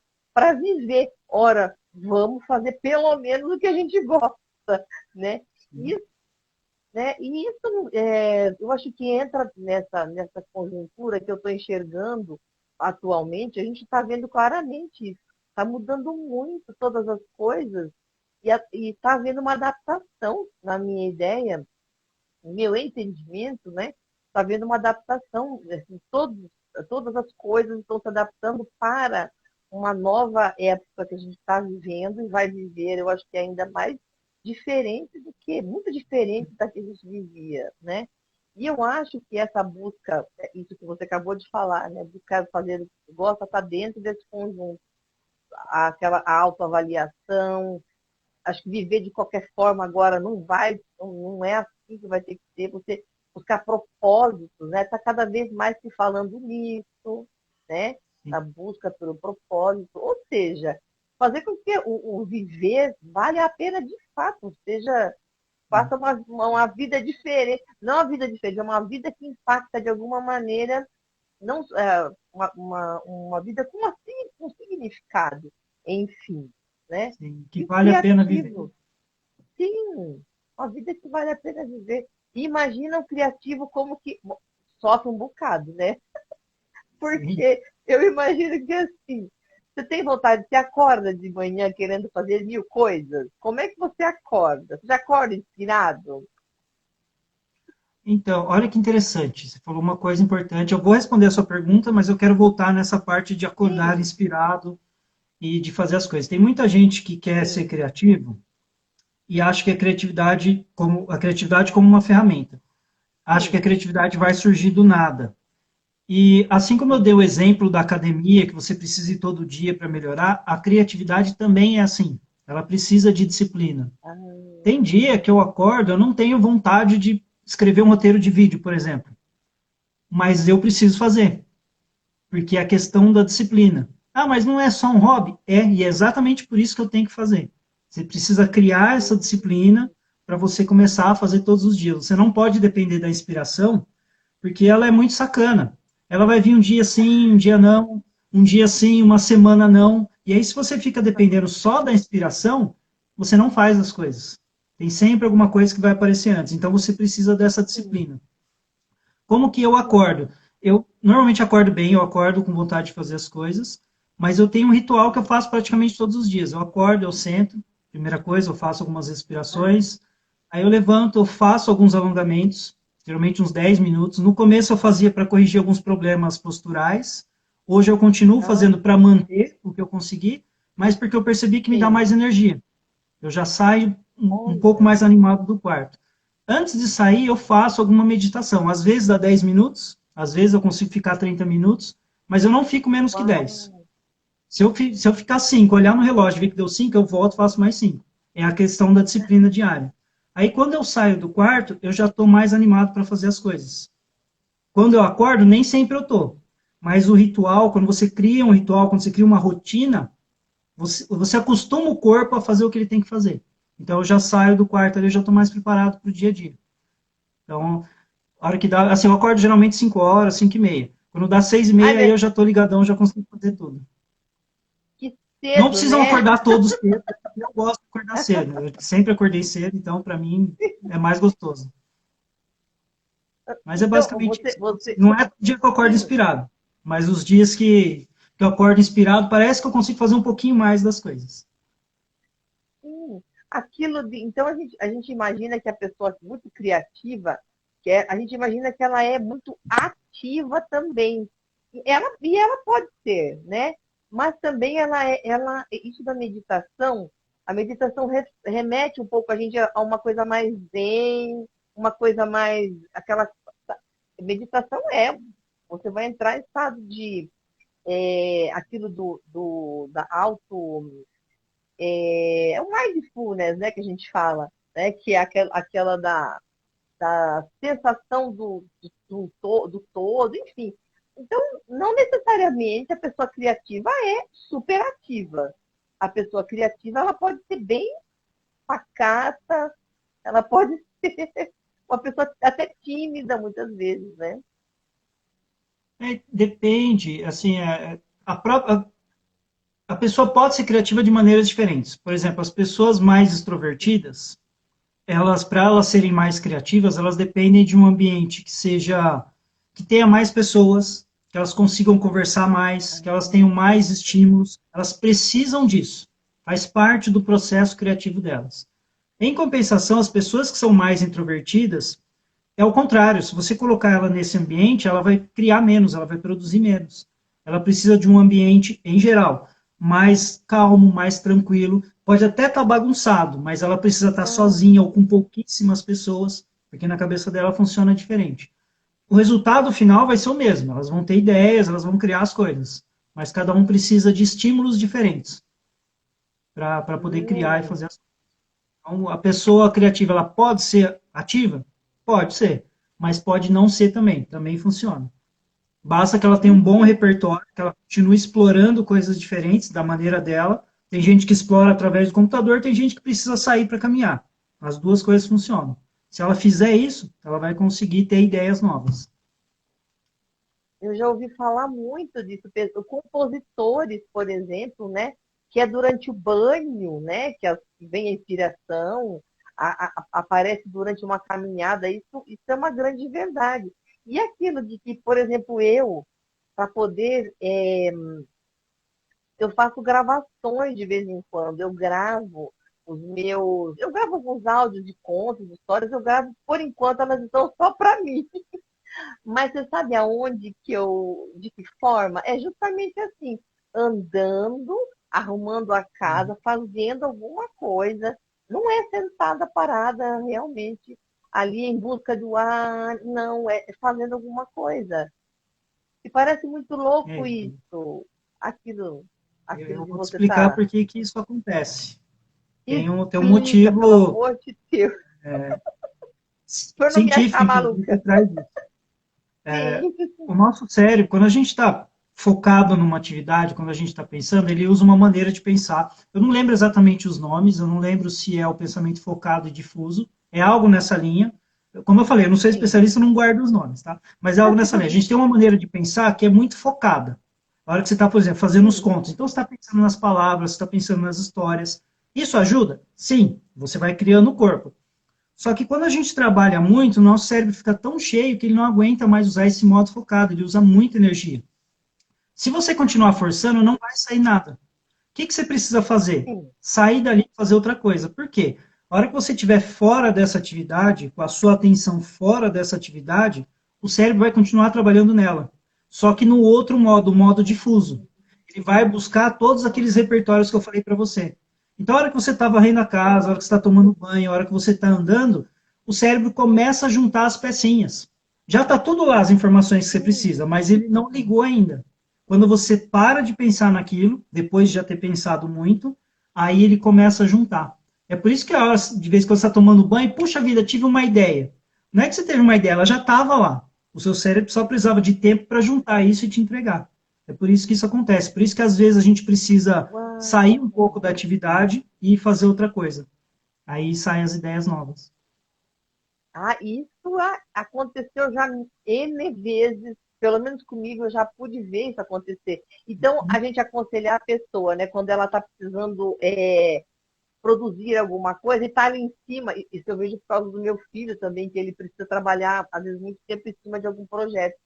viver. Ora, vamos fazer pelo menos o que a gente gosta, né? Isso, né? E isso eu acho que entra nessa conjuntura que eu estou enxergando atualmente, a gente está vendo claramente isso. Está mudando muito todas as coisas e está havendo uma adaptação, na minha ideia, meu entendimento, né? Está havendo uma adaptação, assim, todas as coisas estão se adaptando para uma nova época que a gente está vivendo e vai viver, eu acho que ainda mais diferente muito diferente da que a gente vivia, né? E eu acho que essa busca, isso que você acabou de falar, né? Buscar fazer o que gosta, está dentro desse conjunto. A autoavaliação, acho que viver de qualquer forma agora não é assim que vai ter que ser, você buscar propósitos, né? Está cada vez mais se falando nisso, né? A busca pelo propósito, ou seja, fazer com que o viver vale a pena de fato, faça uma vida diferente, não uma vida diferente, é uma vida que impacta de alguma maneira, não, uma vida com significado, enfim, né? Sim, que E vale a pena viver. criativo, sim, uma vida que vale a pena viver. E imagina o criativo como que sofre um bocado, né? Porque eu imagino que assim, você tem vontade, você acorda de manhã querendo fazer 1000 coisas. Como é que você acorda? Você já acorda inspirado? Então, olha que interessante. Você falou uma coisa importante. Eu vou responder a sua pergunta, mas eu quero voltar nessa parte de acordar Sim, inspirado e de fazer as coisas. Tem muita gente que quer ser sim, criativo e acha que a criatividade como uma ferramenta. Acha que a sim. criatividade vai surgir do nada. E assim como eu dei o exemplo da academia, que você precisa ir todo dia para melhorar, a criatividade também é assim. Ela precisa de disciplina. Ah, Tem dia que eu acordo, eu não tenho vontade de escrever um roteiro de vídeo, por exemplo. Mas eu preciso fazer, porque é a questão da disciplina. Ah, mas não é só um hobby? E é exatamente por isso que eu tenho que fazer. Você precisa criar essa disciplina para você começar a fazer todos os dias. Você não pode depender da inspiração, porque ela é muito sacana. Ela vai vir um dia sim, um dia não, um dia sim, uma semana não. E aí, se você fica dependendo só da inspiração, você não faz as coisas. Tem sempre alguma coisa que vai aparecer antes. Então, você precisa dessa sim, disciplina. Como que eu acordo? Eu normalmente acordo bem, eu acordo com vontade de fazer as coisas, mas eu tenho um ritual que eu faço praticamente todos os dias. Eu acordo, eu sento, primeira coisa, eu faço algumas respirações, aí eu levanto, eu faço alguns alongamentos, geralmente uns 10 minutos. No começo eu fazia para corrigir alguns problemas posturais, Hoje eu continuo Ah, fazendo para manter o que eu consegui, mas porque eu percebi que me dá sim. mais energia. Eu já saio um pouco Olha. mais animado do quarto. Antes de sair, eu faço alguma meditação. Às vezes dá 10 minutos, às vezes eu consigo ficar 30 minutos, mas eu não fico menos que 10. Uau. Se eu ficar 5, olhar no relógio e ver que deu 5, eu volto e faço mais 5. É a questão da disciplina diária. Aí, quando eu saio do quarto, eu já estou mais animado para fazer as coisas. Quando eu acordo, nem sempre eu estou. Mas o ritual, quando você cria um ritual, quando você cria uma rotina, você acostuma o corpo a fazer o que ele tem que fazer. Então, eu já saio do quarto ali, eu já estou mais preparado para o dia a dia. Então, a hora que dá, assim, eu acordo geralmente 5 horas, 5 e meia. Quando dá 6 e Ai, meia, aí mas eu já estou ligadão, já consigo fazer tudo. que Não cedo, precisam né? acordar todos cedo, eu gosto de acordar cedo. Eu sempre acordei cedo, então para mim é mais gostoso. Mas é Então, basicamente isso. você, Não é o dia que eu acordo sim, inspirado, mas os dias que eu acordo inspirado, parece que eu consigo fazer um pouquinho mais das coisas. sim. Então a gente imagina que a pessoa é muito criativa, a gente imagina que ela é muito ativa também. E ela pode ser, né? Mas também isso da meditação, a meditação remete um pouco a gente a uma coisa mais zen, uma coisa mais, aquela meditação você vai entrar em estado de aquilo da o mindfulness, né, que a gente fala, né, que é aquela da sensação do todo, enfim. Então, não necessariamente a pessoa criativa é superativa. A pessoa criativa, ela pode ser bem pacata, ela pode ser uma pessoa até tímida muitas vezes, né? Depende, assim, a pessoa pode ser criativa de maneiras diferentes. Por exemplo, as pessoas mais extrovertidas, para elas serem mais criativas, elas dependem de um ambiente que tenha mais pessoas, que elas consigam conversar mais, que elas tenham mais estímulos. Elas precisam disso. Faz parte do processo criativo delas. Em compensação, as pessoas que são mais introvertidas, é o contrário. Se você colocar ela nesse ambiente, ela vai criar menos, ela vai produzir menos. Ela precisa de um ambiente, em geral, mais calmo, mais tranquilo. Pode até estar bagunçado, mas ela precisa estar sozinha ou com pouquíssimas pessoas, porque na cabeça dela funciona diferente. O resultado final vai ser o mesmo. Elas vão ter ideias, elas vão criar as coisas. Mas cada um precisa de estímulos diferentes para poder criar e Hum, fazer as coisas. Então, a pessoa criativa, ela pode ser ativa? Pode ser, mas pode não ser também, também funciona. Basta que ela tenha um bom repertório, que ela continue explorando coisas diferentes da maneira dela. Tem gente que explora através do computador, tem gente que precisa sair para caminhar. As duas coisas funcionam. Se ela fizer isso, ela vai conseguir ter ideias novas. eu já ouvi falar muito disso. Compositores, por exemplo, né? Que é durante o banho, né? Que vem a inspiração, aparece durante uma caminhada. Isso é uma grande verdade. E aquilo de que, por exemplo, para poder, eu faço gravações de vez em quando. Eu gravo alguns áudios de contos, de histórias, eu gravo, por enquanto, elas estão só para mim. Mas você sabe de que forma? É justamente assim, andando, arrumando a casa, fazendo alguma coisa. Não é sentada parada realmente ali em busca do ar, não, é fazendo alguma coisa. E parece muito louco É, isso, aquilo, aquilo eu de vou te você explicar estar. por que que isso acontece. Tem um Explica, pelo motivo amor de Deus, para não me achar científico, inclusive, por maluca. trás disso. Sim, O nosso cérebro, quando a gente está focado numa atividade, quando a gente está pensando, ele usa uma maneira de pensar. Eu não lembro exatamente os nomes, eu não lembro se é o pensamento focado e difuso, é algo nessa linha. Como eu falei, eu não sou sim. especialista, eu não guardo os nomes, tá? Mas é algo nessa linha. A gente tem uma maneira de pensar que é muito focada. A hora que você está, por exemplo, fazendo os Sim. contos, então você está pensando nas palavras, você está pensando nas histórias. Isso ajuda? Sim, você vai criando o corpo. Só que quando a gente trabalha muito, o nosso cérebro fica tão cheio que ele não aguenta mais usar esse modo focado, ele usa muita energia. Se você continuar forçando, não vai sair nada. O que você precisa fazer? Sim. Sair dali e fazer outra coisa. Por quê? A hora que você estiver fora dessa atividade, com a sua atenção fora dessa atividade, o cérebro vai continuar trabalhando nela. só que no outro modo, o modo difuso. Ele vai buscar todos aqueles repertórios que eu falei para você. Então, a hora que você está varrendo a casa, a hora que você está tomando banho, a hora que você está andando, o cérebro começa a juntar as pecinhas. Já está tudo lá, as informações que você precisa, mas ele não ligou ainda. Quando você para de pensar naquilo, depois de já ter pensado muito, aí ele começa a juntar. É por isso que a hora, de vez que você está tomando banho, puxa vida, tive uma ideia. Não é que você teve uma ideia, ela já estava lá. O seu cérebro só precisava de tempo para juntar isso e te entregar. É por isso que isso acontece. Por isso que às vezes a gente precisa sair um pouco da atividade e fazer outra coisa. Aí saem as ideias novas. Isso aconteceu já N vezes, pelo menos comigo eu já pude ver isso acontecer. Então, a gente aconselhar a pessoa, né, quando ela está precisando produzir alguma coisa e está ali em cima, isso eu vejo por causa do meu filho também, que ele precisa trabalhar, às vezes, muito tempo em cima de algum projeto.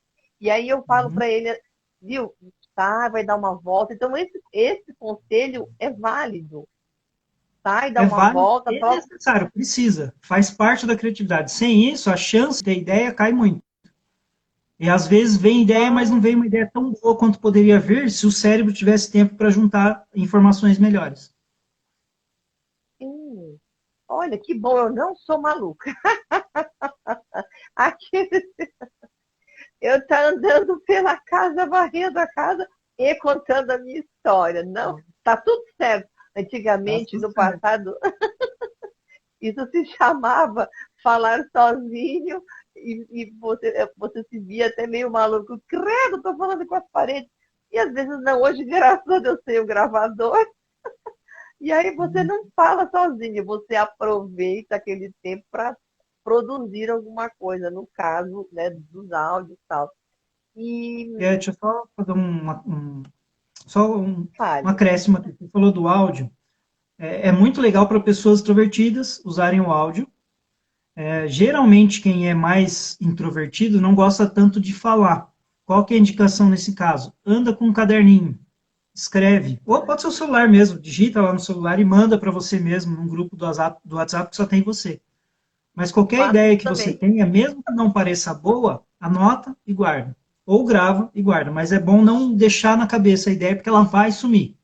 E aí eu falo para ele, viu, tá, vai dar uma volta. Então, esse conselho é válido. Sai, dá uma volta. É necessário, precisa. Faz parte da criatividade. Sem isso, a chance de ter ideia cai muito. E às vezes vem ideia, mas não vem uma ideia tão boa quanto poderia vir se o cérebro tivesse tempo para juntar informações melhores. Olha, que bom, eu não sou maluca. Aqui, eu tô andando pela casa, varrendo a casa e contando a minha história. Não, tá tudo certo. Antigamente, no passado, isso se chamava falar sozinho e você se via até meio maluco. Credo, tô falando com as paredes. E às vezes não, hoje, graças a Deus, tem o gravador. E aí você não fala sozinho, você aproveita aquele tempo para produzir alguma coisa, no caso, né, dos áudios e tal. Deixa eu só fazer um acréscimo aqui. Você falou do áudio. É muito legal para pessoas extrovertidas usarem o áudio. Geralmente, quem é mais introvertido não gosta tanto de falar. Qual que é a indicação nesse caso? Anda com um caderninho, escreve. Ou pode ser o celular mesmo, digita lá no celular e manda para você mesmo, num grupo do WhatsApp que só tem você. Mas qualquer ideia que você tenha, mesmo que não pareça boa, anota e guarda. Ou grava e guarda. Mas é bom não deixar na cabeça a ideia, porque ela vai sumir.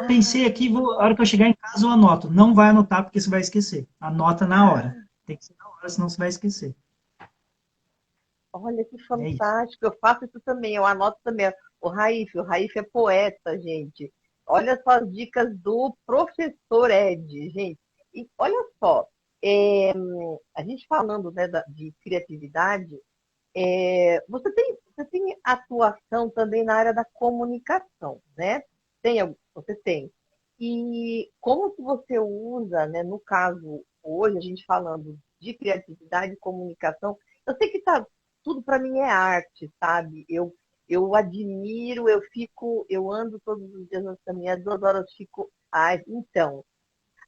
Pensei aqui, a hora que eu chegar em casa eu anoto. Não vai anotar, porque você vai esquecer. Anota na hora. Tem que ser na hora, senão você vai esquecer. Olha que fantástico. Eu faço isso também, eu anoto também. O Raif é poeta, gente. Olha só as dicas do professor Ed, gente. E olha só, a gente falando, né, de criatividade, você tem atuação também na área da comunicação, né? Você tem. E como que você usa, né, no caso, hoje, a gente falando de criatividade e comunicação, eu sei que tudo para mim é arte, sabe? Eu admiro, eu ando todos os dias nas caminhadas, 2 horas fico. Então,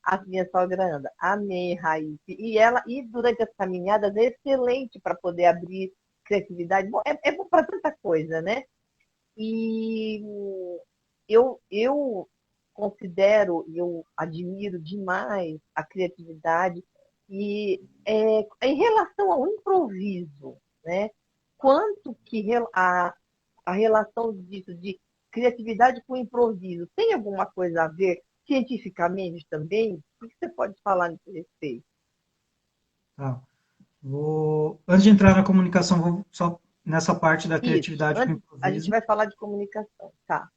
a minha sogra anda. Amém, Raíssa. E durante as caminhadas é excelente para poder abrir criatividade. Bom, é bom para tanta coisa, né? E eu considero, eu admiro demais a criatividade e em relação ao improviso, né? Quanto que a relação disso, de criatividade com improviso, tem alguma coisa a ver cientificamente também? O que você pode falar nesse respeito? Tá. Antes de entrar na comunicação, vou só nessa parte da criatividade com improviso. A gente vai falar de comunicação, tá?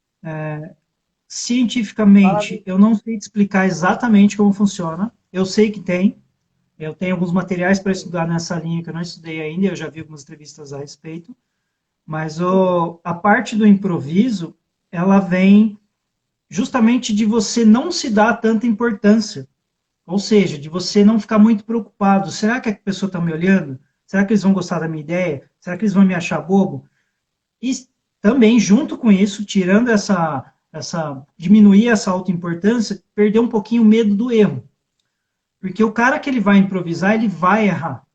Cientificamente, eu não sei te explicar exatamente como funciona. Eu sei que tem. Eu tenho alguns materiais para estudar nessa linha que eu não estudei ainda, eu já vi algumas entrevistas a respeito. Mas a parte do improviso, ela vem justamente de você não se dar tanta importância. Ou seja, de você não ficar muito preocupado. Será que a pessoa está me olhando? Será que eles vão gostar da minha ideia? Será que eles vão me achar bobo? E também, junto com isso, tirando diminuir essa autoimportância, perder um pouquinho o medo do erro. Porque o cara que ele vai improvisar, ele vai errar.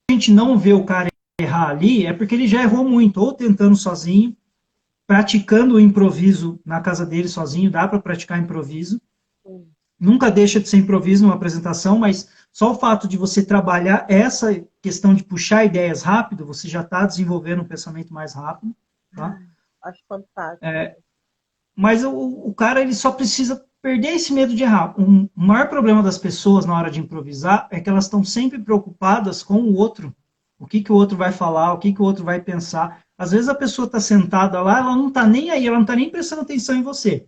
Se a gente não vê o cara errar ali, é porque ele já errou muito, ou tentando sozinho, praticando o improviso na casa dele sozinho, dá para praticar improviso. Nunca deixa de ser improviso numa apresentação, mas só o fato de você trabalhar essa questão de puxar ideias rápido, você já está desenvolvendo um pensamento mais rápido. tá? Acho fantástico. Mas o cara, ele só precisa perder esse medo de errar. O maior problema das pessoas na hora de improvisar é que elas estão sempre preocupadas com o outro. O que, que o outro vai falar, o que, que o outro vai pensar. Às vezes a pessoa está sentada lá, ela não está nem aí, ela não está nem prestando atenção em você.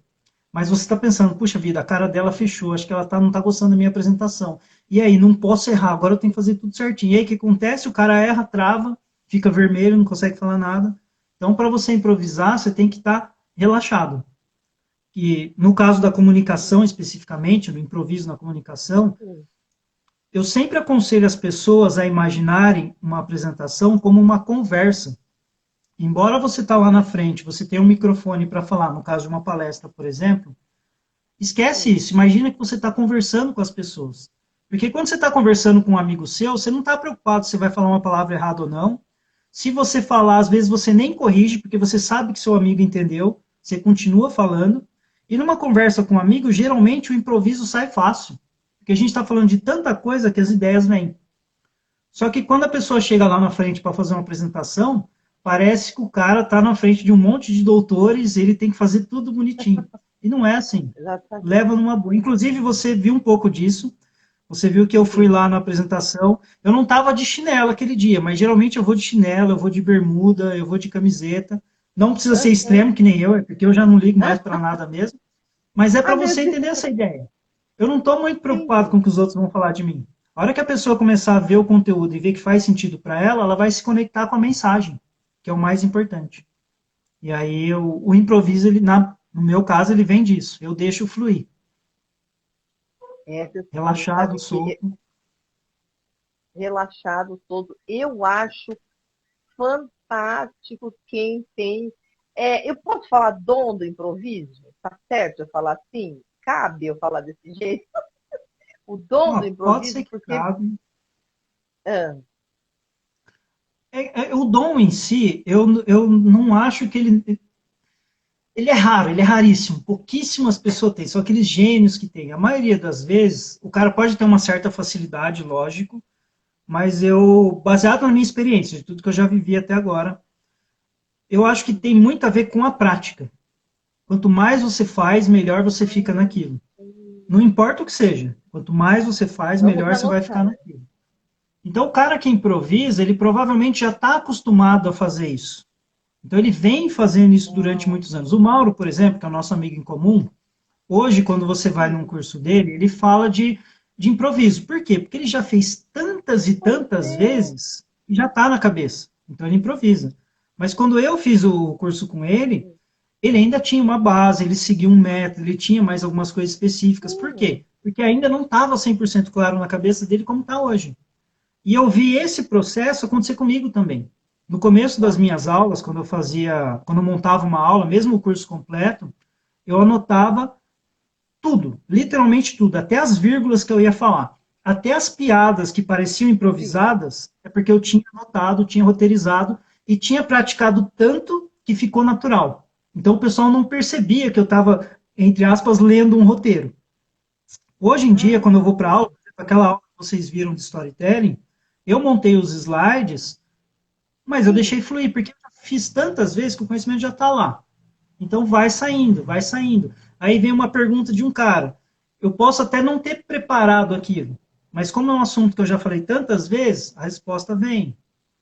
Mas você está pensando, puxa vida, a cara dela fechou, acho que ela não está gostando da minha apresentação. E aí, não posso errar, agora eu tenho que fazer tudo certinho. E aí, o que acontece? O cara erra, trava, fica vermelho, não consegue falar nada. Então, para você improvisar, você tem que estar relaxado. E no caso da comunicação especificamente, do improviso na comunicação, eu sempre aconselho as pessoas a imaginarem uma apresentação como uma conversa. Embora você está lá na frente, você tenha um microfone para falar, no caso de uma palestra, por exemplo, esquece isso. Imagina que você está conversando com as pessoas. Porque quando você está conversando com um amigo seu, você não está preocupado se você vai falar uma palavra errada ou não. Se você falar, às vezes você nem corrige, porque você sabe que seu amigo entendeu, você continua falando. E numa conversa com um amigo, geralmente o improviso sai fácil. Porque a gente está falando de tanta coisa que as ideias vêm. Só que quando a pessoa chega lá na frente para fazer uma apresentação, parece que o cara está na frente de um monte de doutores, ele tem que fazer tudo bonitinho. E não é assim. Exatamente. Leva numa boa. Inclusive, você viu um pouco disso. Você viu que eu fui lá na apresentação. Eu não estava de chinelo aquele dia, mas geralmente eu vou de chinelo, eu vou de bermuda, eu vou de camiseta. Não precisa ser extremo, que nem eu, é porque eu já não ligo mais para nada mesmo. Mas é para você entender essa ideia. Eu não estou muito preocupado com o que os outros vão falar de mim. A hora que a pessoa começar a ver o conteúdo e ver que faz sentido para ela, ela vai se conectar com a mensagem, que é o mais importante. E aí o improviso, no meu caso, ele vem disso. Eu deixo fluir. Relaxado, solto. Relaxado, solto. Eu acho fantástico quem tem. Eu posso falar dom do improviso? Tá certo eu falar assim? Cabe eu falar desse jeito? O dom do improviso, pode ser que porque. cabe. O dom em si, eu não acho que ele é raro, ele é raríssimo. Pouquíssimas pessoas têm, são aqueles gênios que têm. A maioria das vezes, o cara pode ter uma certa facilidade, lógico, mas baseado na minha experiência, de tudo que eu já vivi até agora, eu acho que tem muito a ver com a prática. Quanto mais você faz, melhor você fica naquilo. Não importa o que seja. Quanto mais você faz, melhor você vai ficar naquilo. Então, o cara que improvisa, ele provavelmente já está acostumado a fazer isso. Então, ele vem fazendo isso durante muitos anos. O Mauro, por exemplo, que é o nosso amigo em comum, hoje, quando você vai num curso dele, ele fala de improviso. Por quê? Porque ele já fez tantas e tantas vezes e já está na cabeça. Então, ele improvisa. Mas quando eu fiz o curso com ele, ele ainda tinha uma base, ele seguia um método, ele tinha mais algumas coisas específicas. Por quê? Porque ainda não estava 100% claro na cabeça dele como está hoje. E eu vi esse processo acontecer comigo também. No começo das minhas aulas, quando eu montava uma aula, mesmo o curso completo, eu anotava tudo, literalmente tudo, até as vírgulas que eu ia falar. Até as piadas que pareciam improvisadas, é porque eu tinha anotado, tinha roteirizado e tinha praticado tanto que ficou natural. Então o pessoal não percebia que eu estava, entre aspas, lendo um roteiro. Hoje em dia, quando eu vou para aula, aquela aula que vocês viram de storytelling, eu montei os slides, mas eu deixei fluir, porque eu já fiz tantas vezes que o conhecimento já está lá. Então vai saindo, vai saindo. Aí vem uma pergunta de um cara. Eu posso até não ter preparado aquilo, mas como é um assunto que eu já falei tantas vezes, a resposta vem.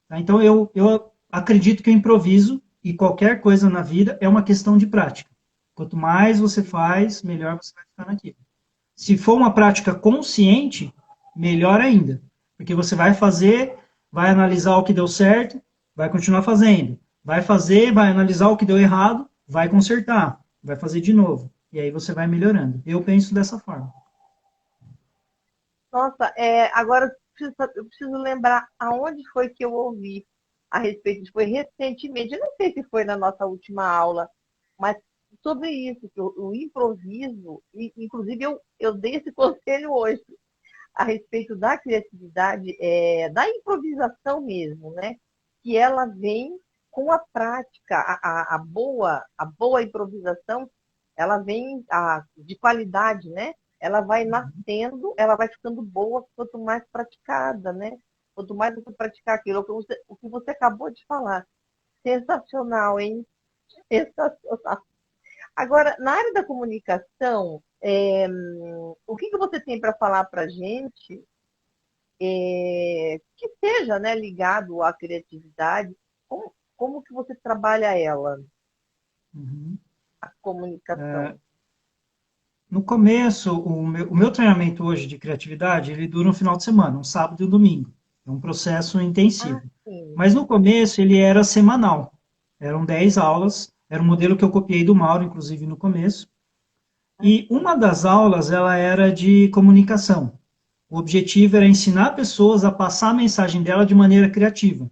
Tá? Então eu acredito que o improviso e qualquer coisa na vida é uma questão de prática. Quanto mais você faz, melhor você vai ficar naquilo. Se for uma prática consciente, melhor ainda. Porque você vai fazer, vai analisar o que deu certo, vai continuar fazendo. Vai fazer, vai analisar o que deu errado, vai consertar, vai fazer de novo. E aí você vai melhorando. Eu penso dessa forma. Nossa, agora eu preciso lembrar aonde foi que eu ouvi a respeito disso. Foi recentemente, eu não sei se foi na nossa última aula, mas sobre isso, que o improviso, inclusive eu dei esse conselho hoje, a respeito da criatividade, da improvisação mesmo, né? Que ela vem com a prática, a boa improvisação, ela vem de qualidade, né? Ela vai nascendo, ela vai ficando boa quanto mais praticada, né? Quanto mais você praticar aquilo, o que você acabou de falar. Sensacional, hein? Sensacional. Agora, na área da comunicação, o que você tem para falar para a gente que seja, né, ligado à criatividade? Como que você trabalha ela, Uhum. a comunicação? No começo, o meu treinamento hoje de criatividade, ele dura um final de semana, um sábado e um domingo. É um processo Ah, intensivo. sim. Mas no começo ele era semanal. Eram 10 aulas, era um modelo que eu copiei do Mauro, inclusive, no começo. Ah, E sim. uma das aulas, ela era de comunicação. O objetivo era ensinar pessoas a passar a mensagem dela de maneira criativa.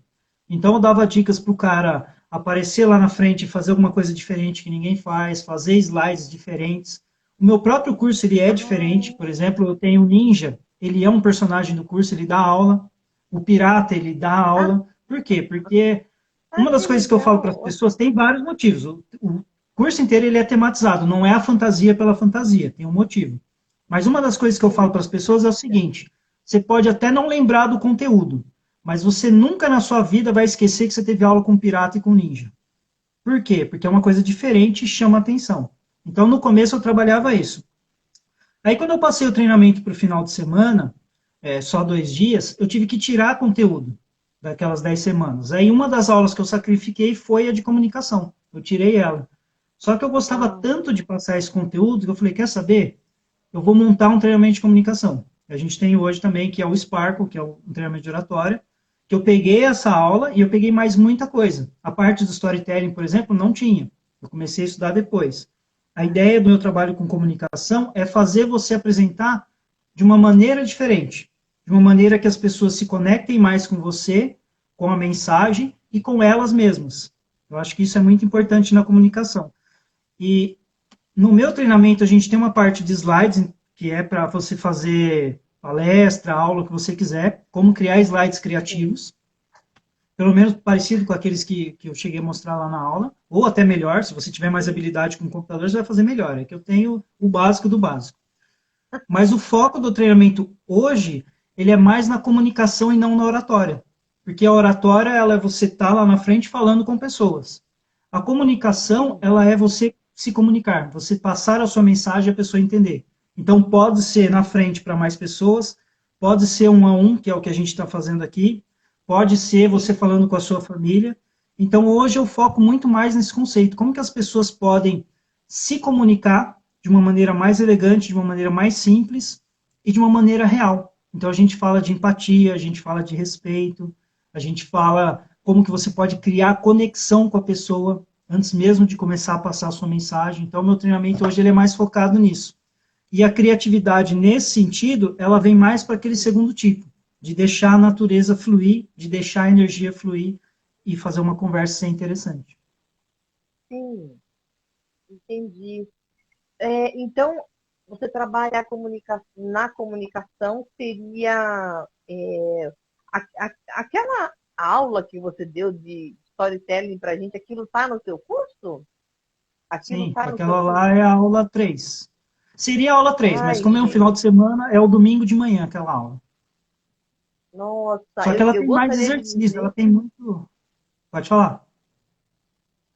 Então eu dava dicas para o cara aparecer lá na frente e fazer alguma coisa diferente que ninguém faz, fazer slides diferentes. O meu próprio curso ele é diferente. Por Ah, exemplo, eu tenho o Ninja, ele é um personagem do curso, ele dá aula. O Pirata, ele dá ah, aula. Por quê? Porque uma das que coisas que eu falo para as legal. pessoas, tem vários motivos. O curso inteiro ele é tematizado, não é a fantasia pela fantasia, tem um motivo. Mas uma das coisas que eu Que falo para as pessoas é o seguinte: você pode até não lembrar do conteúdo, mas você nunca na sua vida vai esquecer que você teve aula com pirata e com ninja. Por quê? Porque é uma coisa diferente e chama atenção. Então, no começo, eu trabalhava isso. Aí, quando eu passei o treinamento para o final de semana, só 2 dias, eu tive que tirar conteúdo daquelas 10 semanas. Aí, uma das aulas que eu sacrifiquei foi a de comunicação. Eu tirei ela. Só que eu gostava legal. tanto de passar esse conteúdo que eu falei: quer saber? Eu vou montar um treinamento de comunicação. A gente tem hoje também, que é o Sparkle, que é um treinamento de oratória, que eu peguei essa aula e eu peguei mais muita coisa. A parte do storytelling, por exemplo, não tinha. Eu comecei a estudar depois. A ideia do meu trabalho com comunicação é fazer você apresentar de uma maneira diferente, de uma maneira que as pessoas se conectem mais com você, com a mensagem e com elas mesmas. Eu acho que isso é muito importante na comunicação. E no meu treinamento, a gente tem uma parte de slides, que é para você fazer palestra, aula, o que você quiser, como criar slides Sim. criativos, pelo menos parecido com aqueles que eu cheguei a mostrar lá na aula, ou até melhor, se você tiver mais Sim. habilidade com o computador, você vai fazer melhor. É que eu tenho o básico do básico. Mas o foco do treinamento hoje, ele é mais na comunicação e não na oratória. Porque a oratória, ela é você estar lá na frente falando com pessoas. A comunicação, Sim. ela é você se comunicar, você passar a sua mensagem e a pessoa entender. Então, pode ser na frente para mais pessoas, pode ser um a um, que é o que a gente está fazendo aqui, pode ser você Sim. falando com a sua família. Então, hoje eu foco muito mais nesse conceito. Como que as pessoas podem se comunicar de uma maneira mais elegante, de uma maneira mais simples e de uma maneira real. Então, a gente fala de empatia, a gente fala de respeito, a gente fala como que você pode criar conexão com a pessoa antes mesmo de começar a passar a sua mensagem. Então, meu treinamento hoje ele é mais focado nisso. E a criatividade, nesse sentido, ela vem mais para aquele segundo tipo, de deixar a natureza fluir, de deixar a energia fluir e fazer uma conversa ser interessante. Sim. Entendi. Então, você trabalha na comunicação, seria aquela aula que você deu de storytelling para a gente, aquilo está no seu curso? Aquilo Sim, está no seu aquela lá curso? é a aula 3. Seria a aula 3, mas Ai, como é um final gente, de semana, é o domingo de manhã aquela aula. nossa, Só que eu, ela eu tem mais gostaria de exercício, ela dizer, tem muito. Pode falar.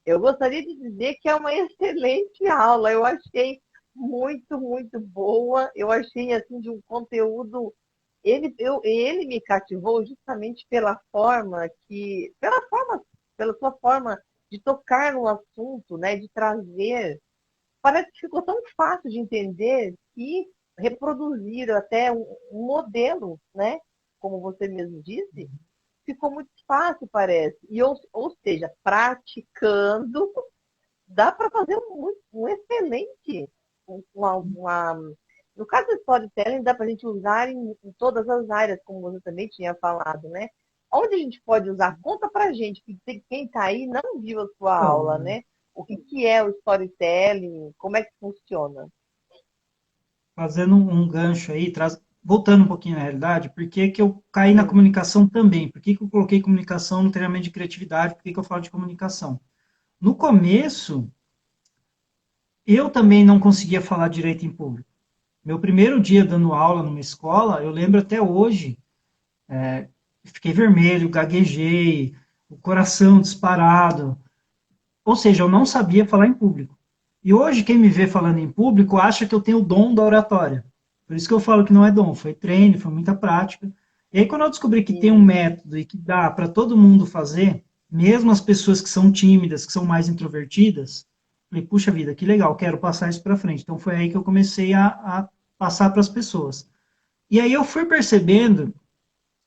eu gostaria de dizer que é uma excelente aula. Eu achei muito, muito boa. Eu achei assim de um conteúdo. Ele me cativou justamente pela sua forma de tocar no assunto, né? De trazer. Parece que ficou tão fácil de entender que reproduzir até um modelo, né? Como você mesmo disse, ficou muito fácil, parece. Ou seja, praticando, dá para fazer um excelente, no caso do storytelling, dá para a gente usar em todas as áreas, como você também tinha falado, né? Onde a gente pode usar? Conta para a gente, que quem está aí não viu a sua aula, Então, né? O que é o storytelling, como é que funciona? fazendo um gancho aí, voltando um pouquinho na realidade, por que que eu caí na Sim, comunicação também? Por que que eu coloquei comunicação no treinamento de criatividade? Por que que eu falo de comunicação? No começo, eu também não conseguia falar direito em público. Meu primeiro dia dando aula numa escola, eu lembro até hoje, fiquei vermelho, gaguejei, o coração disparado. Ou seja, eu não sabia falar em público. E hoje, quem me vê falando em público acha que eu tenho o dom da oratória. Por isso que eu falo que não é dom, foi treino, foi muita prática. E aí, quando eu descobri que tem um método e que dá para todo mundo fazer, mesmo as pessoas que são tímidas, que são mais introvertidas, falei, puxa vida, que legal, quero passar isso para frente. Então, foi aí que eu comecei a passar para as pessoas. E aí eu fui percebendo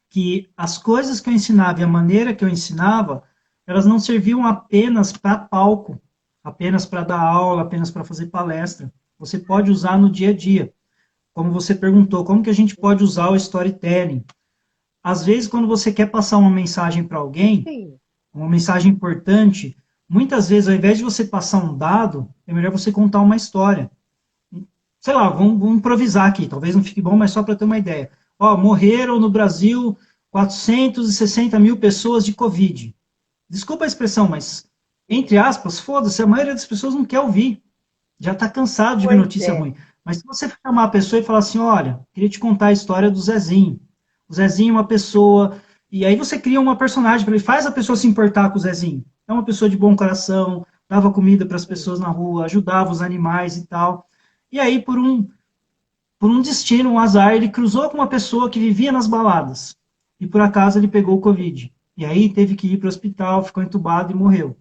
que as coisas que eu ensinava e a maneira que eu ensinava, elas não serviam apenas para palco, apenas para dar aula, apenas para fazer palestra. Você pode usar no dia a dia. Como você perguntou, como que a gente pode usar o storytelling? Às vezes, quando você quer passar uma mensagem para alguém, Sim. uma mensagem importante, muitas vezes, ao invés de você passar um dado, é melhor você contar uma história. Sei lá, vamos improvisar aqui, talvez não fique bom, mas só para ter uma ideia. Ó, morreram no Brasil 460 mil pessoas de Covid. Desculpa a expressão, mas, entre aspas, foda-se, a maioria das pessoas não quer ouvir. Já está cansado de ver Pois notícia é. ruim. Mas se você chamar a pessoa e falar assim, olha, queria te contar a história do Zezinho. O Zezinho é uma pessoa... E aí você cria uma personagem para ele, faz a pessoa se importar com o Zezinho. É uma pessoa de bom coração, dava comida para as pessoas na rua, ajudava os animais e tal. E aí, por um destino, um azar, ele cruzou com uma pessoa que vivia nas baladas. E por acaso ele pegou o Covid. E aí teve que ir para o hospital, ficou entubado e morreu.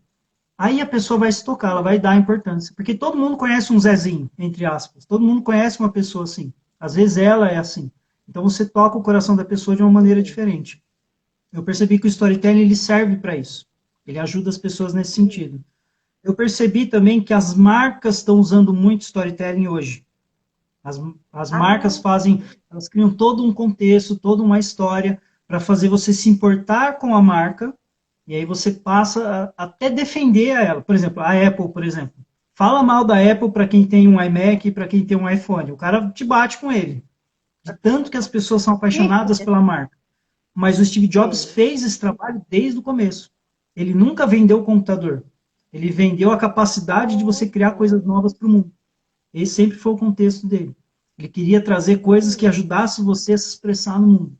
Aí a pessoa vai se tocar, ela vai dar importância. Porque todo mundo conhece um Zezinho, entre aspas. Todo mundo conhece uma pessoa assim. Às vezes ela é assim. Então você toca o coração da pessoa de uma maneira diferente. Eu percebi que o storytelling ele serve para isso. Ele ajuda as pessoas nesse sentido. Eu percebi também que as marcas estão usando muito storytelling hoje. As marcas fazem, elas criam todo um contexto, toda uma história para fazer você se importar com a marca, e aí você passa a até defender ela. Por exemplo, a Apple, por exemplo. Fala mal da Apple para quem tem um iMac e para quem tem um iPhone. O cara te bate com ele. De tanto que as pessoas são apaixonadas pela marca. Mas o Steve Jobs Sim. fez esse trabalho desde o começo. Ele nunca vendeu o computador. Ele vendeu a capacidade de você criar coisas novas para o mundo. Esse sempre foi o contexto dele. Ele queria trazer coisas que ajudassem você a se expressar no mundo.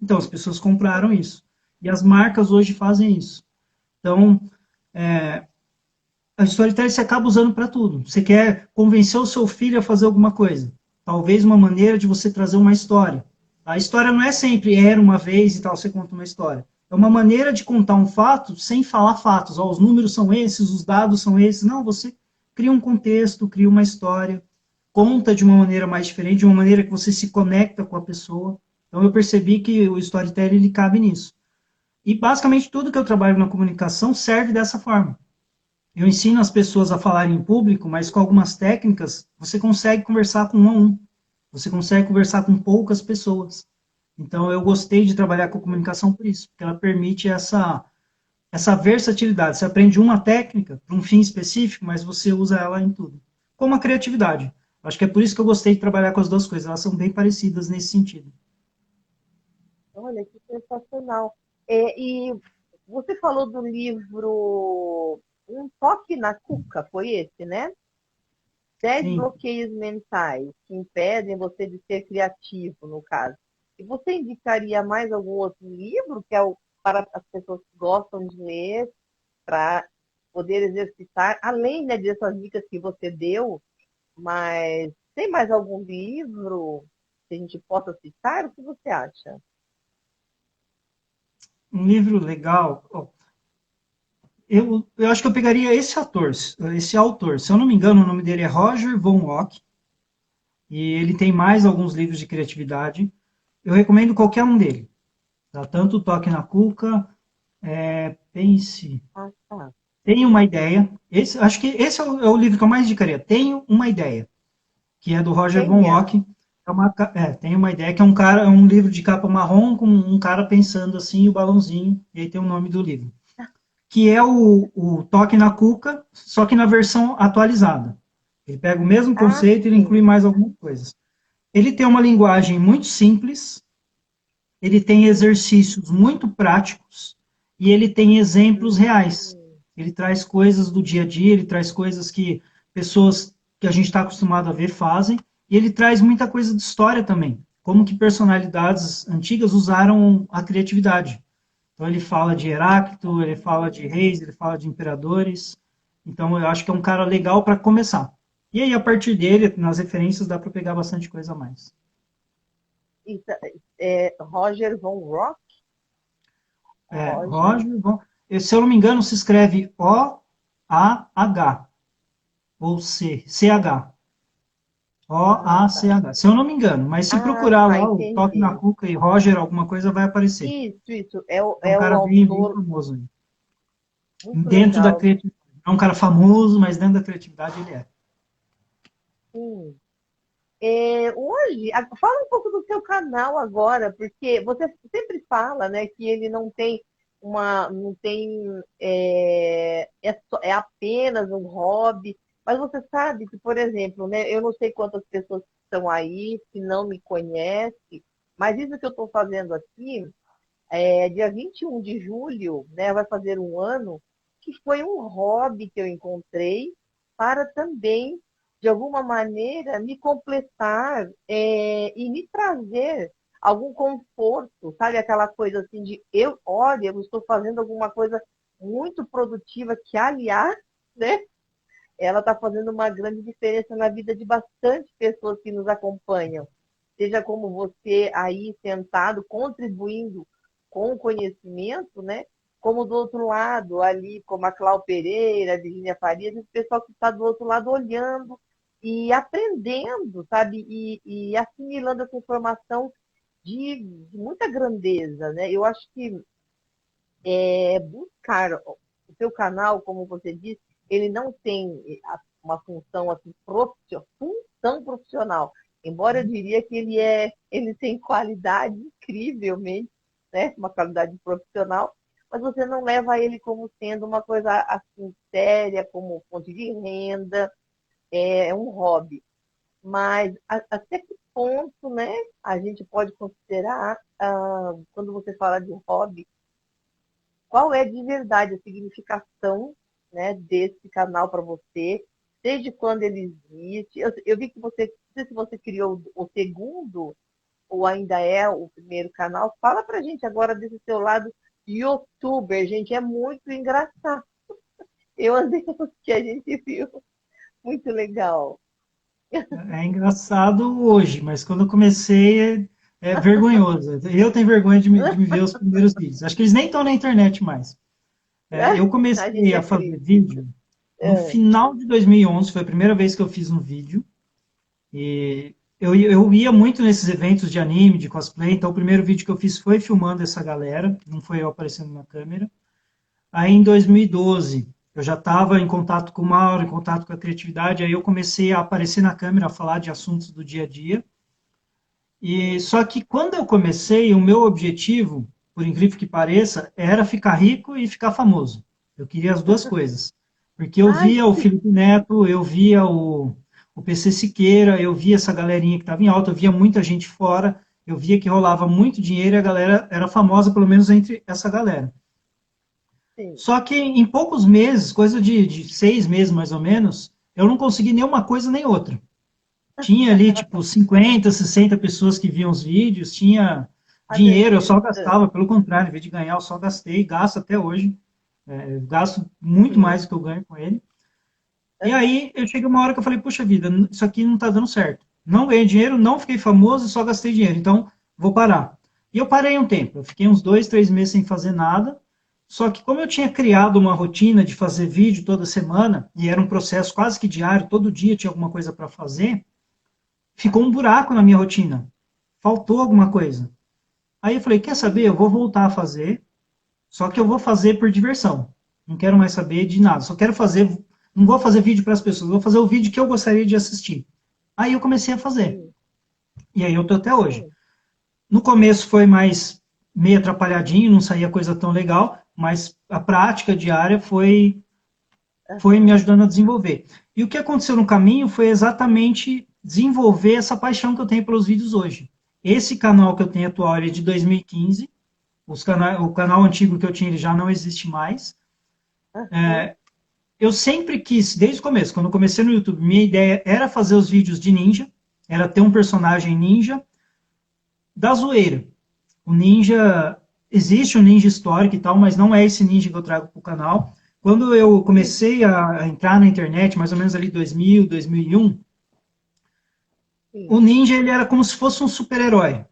Então, as pessoas compraram isso. E as marcas hoje fazem isso. Então, a storytelling você acaba usando para tudo. Você quer convencer o seu filho a fazer alguma coisa. Talvez uma maneira de você trazer uma história. A história não é sempre era uma vez e tal, você conta uma história. É uma maneira de contar um fato sem falar fatos. Ó, os números são esses, os dados são esses. Não, você cria um contexto, cria uma história, conta de uma maneira mais diferente, de uma maneira que você se conecta com a pessoa. Então eu percebi que o storytelling ele cabe nisso. E basicamente tudo que eu trabalho na comunicação serve dessa forma. Eu ensino as pessoas a falarem em público, mas com algumas técnicas você consegue conversar com um a um. Você consegue conversar com poucas pessoas. Então eu gostei de trabalhar com a comunicação por isso, porque ela permite essa versatilidade. Você aprende uma técnica para um fim específico, mas você usa ela em tudo. Como a criatividade. Acho que é por isso que eu gostei de trabalhar com as duas coisas. Elas são bem parecidas nesse sentido. Olha, que sensacional. E você falou do livro Um Toque na Cuca, foi esse, né? 10 Sim. bloqueios mentais que impedem você de ser criativo, no caso. E você indicaria mais algum outro livro que é para as pessoas que gostam de ler, para poder exercitar, além, né, dessas dicas que você deu, mas tem mais algum livro que a gente possa citar? O que você acha? Um livro legal. Eu acho que eu pegaria esse autor. Se eu não me engano, o nome dele é Roger Von Ock. E ele tem mais alguns livros de criatividade. Eu recomendo qualquer um dele. Tá? Tanto o Toque na Cuca, Pense. Ah, tá. Tenho uma ideia. Acho que esse é o livro que eu mais indicaria. Tenho uma ideia, que é do Roger Von Tenha. Ock. Tenho uma ideia, que é um livro de capa marrom com um cara pensando assim, o balãozinho, e aí tem o nome do livro. Que é o Toque na Cuca, só que na versão atualizada. Ele pega o mesmo conceito e ele Sim. inclui mais algumas coisas. Ele tem uma linguagem muito simples, ele tem exercícios muito práticos e ele tem exemplos reais. Ele traz coisas do dia a dia, ele traz coisas que pessoas que a gente está acostumado a ver fazem, e ele traz muita coisa de história também, como que personalidades antigas usaram a criatividade. Então ele fala de Heráclito, ele fala de reis, ele fala de imperadores. Então eu acho que é um cara legal para começar. E aí, a partir dele, nas referências, dá para pegar bastante coisa a mais. Roger Von Rock? Roger Von... Se eu não me engano, se escreve O-A-H. Ou C, C-H. O-A-C-H. Se eu não me engano, mas se procurar lá, o Toque na Cuca e Roger, alguma coisa vai aparecer. Isso. É um cara bem famoso. Muito dentro legal. Da criatividade. É um cara famoso, mas dentro da criatividade ele é. Sim. Hoje, fala um pouco do seu canal agora, porque você sempre fala, né, que ele não tem é apenas um hobby, mas você sabe que, por exemplo, né, eu não sei quantas pessoas estão aí que não me conhecem, mas isso que eu estou fazendo aqui, dia 21 de julho, né, vai fazer um ano, que foi um hobby que eu encontrei para também, de alguma maneira, me completar e me trazer algum conforto, sabe? Aquela coisa assim de, olha, eu estou fazendo alguma coisa muito produtiva que, aliás, né, ela está fazendo uma grande diferença na vida de bastante pessoas que nos acompanham. Seja como você aí sentado, contribuindo com o conhecimento, né? Como do outro lado, ali, como a Cláudia Pereira, a Virginia Farias, esse pessoal que está do outro lado olhando e aprendendo, sabe? E assimilando essa informação de muita grandeza, né? Eu acho que buscar o seu canal, como você disse, ele não tem uma função assim, função profissional. Embora eu diria que ele tem qualidade incrivelmente, né? Uma qualidade profissional, mas você não leva ele como sendo uma coisa assim séria, como fonte de renda, é um hobby. Mas até que ponto, né, a gente pode considerar, quando você fala de hobby, qual é de verdade a significação, né, desse canal para você, desde quando ele existe? Eu vi que você, não sei se você criou o segundo, ou ainda é o primeiro canal. Fala pra gente agora desse seu lado youtuber, gente, é muito engraçado. Eu andei que a gente viu, muito legal. É engraçado hoje, mas quando eu comecei é vergonhoso. Eu tenho vergonha de me ver os primeiros vídeos. Acho que eles nem estão na internet mais. Eu A gente comecei a fazer acredita. vídeo no final de 2011, foi a primeira vez que eu fiz um vídeo. E eu ia muito nesses eventos de anime, de cosplay, então o primeiro vídeo que eu fiz foi filmando essa galera, não foi eu aparecendo na câmera. Aí em 2012, eu já estava em contato com o Mauro, em contato com a criatividade, aí eu comecei a aparecer na câmera, a falar de assuntos do dia a dia. E só que quando eu comecei, o meu objetivo, por incrível que pareça, era ficar rico e ficar famoso. Eu queria as duas coisas. Porque eu via o Felipe Neto, eu via o PC Siqueira, eu via essa galerinha que estava em alta, eu via muita gente fora, eu via que rolava muito dinheiro e a galera era famosa, pelo menos entre essa galera. Sim. Só que em poucos meses, coisa de 6 meses mais ou menos, eu não consegui nem uma coisa nem outra. Tinha ali, tipo, 50, 60 pessoas que viam os vídeos, tinha dinheiro, eu só gastava, pelo contrário, em vez de ganhar, eu só gastei, gasto até hoje. Gasto muito mais do que eu ganho com ele. E aí, eu cheguei uma hora que eu falei, puxa vida, isso aqui não está dando certo. Não ganhei dinheiro, não fiquei famoso, só gastei dinheiro, então vou parar. E eu parei um tempo, eu fiquei uns 2, 3 meses sem fazer nada, só que como eu tinha criado uma rotina de fazer vídeo toda semana, e era um processo quase que diário, todo dia tinha alguma coisa para fazer, ficou um buraco na minha rotina. Faltou alguma coisa. Aí eu falei, quer saber? Eu vou voltar a fazer, só que eu vou fazer por diversão. Não quero mais saber de nada. Só quero fazer, não vou fazer vídeo para as pessoas, vou fazer o vídeo que eu gostaria de assistir. Aí eu comecei a fazer. E aí eu tô até hoje. No começo foi mais meio atrapalhadinho, não saía coisa tão legal, mas a prática diária foi me ajudando a desenvolver. E o que aconteceu no caminho foi exatamente desenvolver essa paixão que eu tenho pelos vídeos hoje. Esse canal que eu tenho atual é de 2015. O canal antigo que eu tinha ele já não existe mais. Eu sempre quis, desde o começo, quando eu comecei no YouTube, minha ideia era fazer os vídeos de ninja, era ter um personagem ninja da zoeira. O ninja, existe um ninja histórico e tal, mas não é esse ninja que eu trago para o canal. Quando eu comecei a entrar na internet, mais ou menos ali 2000, 2001, o ninja ele era como se fosse um super-herói.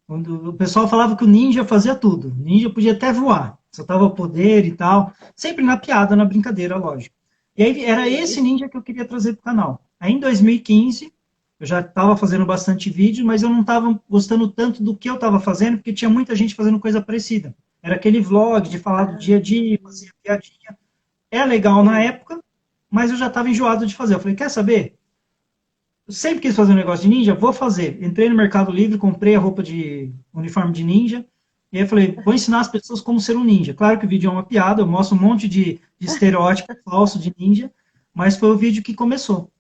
Quando o pessoal falava que o ninja fazia tudo. O ninja podia até voar, soltava poder e tal. Sempre na piada, na brincadeira, lógico. E aí era esse ninja que eu queria trazer para o canal. Aí em 2015, eu já estava fazendo bastante vídeo, mas eu não estava gostando tanto do que eu estava fazendo, porque tinha muita gente fazendo coisa parecida. Era aquele vlog de falar do dia a dia, fazer piadinha. É legal na época, mas eu já estava enjoado de fazer. Eu falei, quer saber? Eu sempre quis fazer um negócio de ninja, vou fazer. Entrei no Mercado Livre, comprei a roupa de uniforme de ninja, e aí eu falei, vou ensinar as pessoas como ser um ninja. Claro que o vídeo é uma piada, eu mostro um monte de estereótipo falso de ninja, mas foi o vídeo que começou.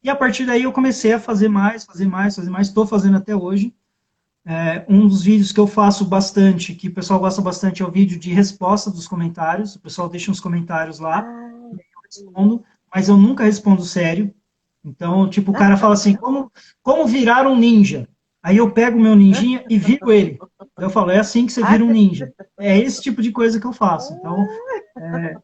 E a partir daí eu comecei a fazer mais, estou fazendo até hoje. Um dos vídeos que eu faço bastante, que o pessoal gosta bastante, é o vídeo de resposta dos comentários. O pessoal deixa uns comentários lá, eu respondo, mas eu nunca respondo sério. Então, tipo, o cara fala assim, como virar um ninja? Aí eu pego o meu ninjinha e viro ele. Eu falo, é assim que você vira um ninja. É esse tipo de coisa que eu faço. Então,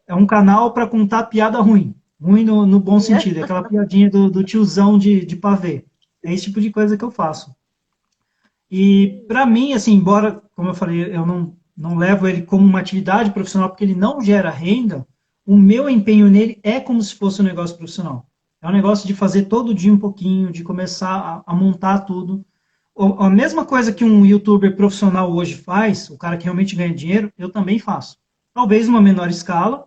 é um canal para contar piada ruim. Ruim no bom sentido. É aquela piadinha do tiozão de pavê. É esse tipo de coisa que eu faço. E, para mim, assim, embora, como eu falei, eu não levo ele como uma atividade profissional, porque ele não gera renda, o meu empenho nele é como se fosse um negócio profissional. É um negócio de fazer todo dia um pouquinho, de começar a montar tudo. A mesma coisa que um youtuber profissional hoje faz, o cara que realmente ganha dinheiro, eu também faço. Talvez uma menor escala,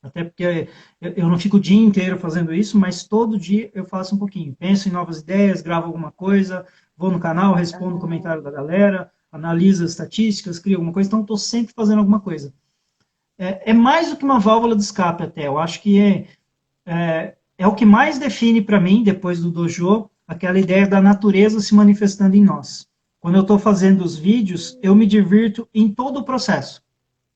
até porque eu não fico o dia inteiro fazendo isso, mas todo dia eu faço um pouquinho. Penso em novas ideias, gravo alguma coisa, vou no canal, respondo o comentário da galera, analiso as estatísticas, crio alguma coisa, então estou sempre fazendo alguma coisa. É mais do que uma válvula de escape até, eu acho que é o que mais define para mim, depois do dojo, aquela ideia da natureza se manifestando em nós. Quando eu estou fazendo os vídeos, eu me divirto em todo o processo.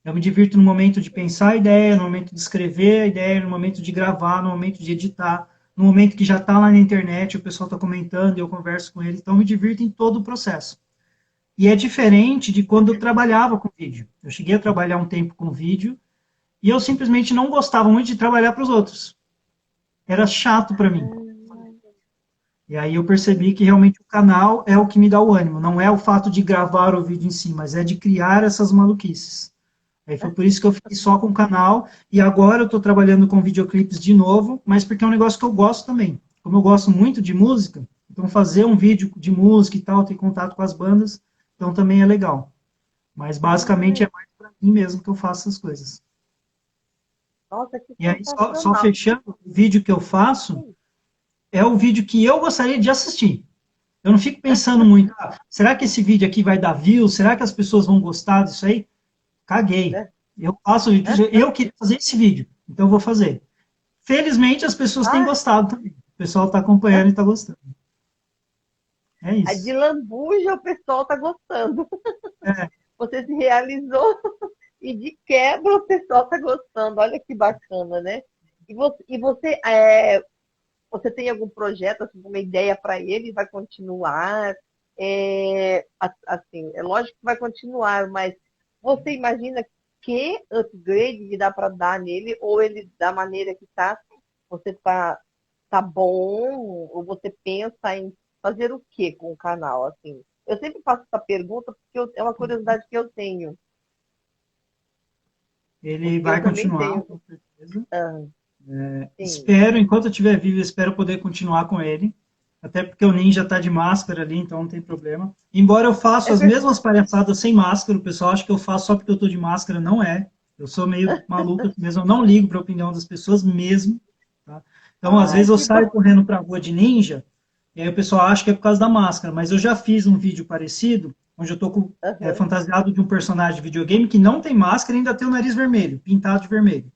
Eu me divirto no momento de pensar a ideia, no momento de escrever a ideia, no momento de gravar, no momento de editar, no momento que já está lá na internet, o pessoal está comentando e eu converso com ele. Então, eu me divirto em todo o processo. E é diferente de quando eu trabalhava com vídeo. Eu cheguei a trabalhar um tempo com vídeo e eu simplesmente não gostava muito de trabalhar para os outros. Era chato para mim. E aí eu percebi que realmente o canal é o que me dá o ânimo. Não é o fato de gravar o vídeo em si, mas é de criar essas maluquices. Aí foi por isso que eu fiquei só com o canal. E agora eu estou trabalhando com videoclipes de novo, mas porque é um negócio que eu gosto também. Como eu gosto muito de música, então fazer um vídeo de música e tal, ter contato com as bandas, então também é legal. Mas basicamente é mais para mim mesmo que eu faço essas coisas. Nossa, que E aí, só sensacional. fechando, o vídeo que eu faço é o vídeo que eu gostaria de assistir. Eu não fico pensando muito, será que esse vídeo aqui vai dar views? Será que as pessoas vão gostar disso aí? Caguei. Eu faço o vídeo, eu queria fazer esse vídeo, então eu vou fazer. Felizmente as pessoas têm gostado também. O pessoal está acompanhando e está gostando. É A isso. de lambuja o pessoal tá gostando. É. Você se realizou e de quebra o pessoal tá gostando. Olha que bacana, né? Você tem algum projeto, assim, uma ideia para ele? Vai continuar? Assim, é lógico que vai continuar, mas você imagina que upgrade dá para dar nele? Ou ele, da maneira que tá, você tá bom? Ou você pensa em fazer o que com o canal? Assim, eu sempre faço essa pergunta porque é uma curiosidade que eu tenho. Ele Eu vai também continuar, tenho. com certeza. Sim. Espero, enquanto eu estiver vivo, espero poder continuar com ele. Até porque o Ninja está de máscara ali, então não tem problema. Embora eu faça É as verdade. mesmas palhaçadas sem máscara, o pessoal acha que eu faço só porque eu estou de máscara, não é. Eu sou meio maluco mesmo, eu não ligo para a opinião das pessoas mesmo. Tá? Então, às vezes eu Que saio bom. correndo para a rua de ninja, e aí o pessoal acha que é por causa da máscara, mas eu já fiz um vídeo parecido, onde eu estou fantasiado de um personagem de videogame que não tem máscara e ainda tem o nariz vermelho, pintado de vermelho.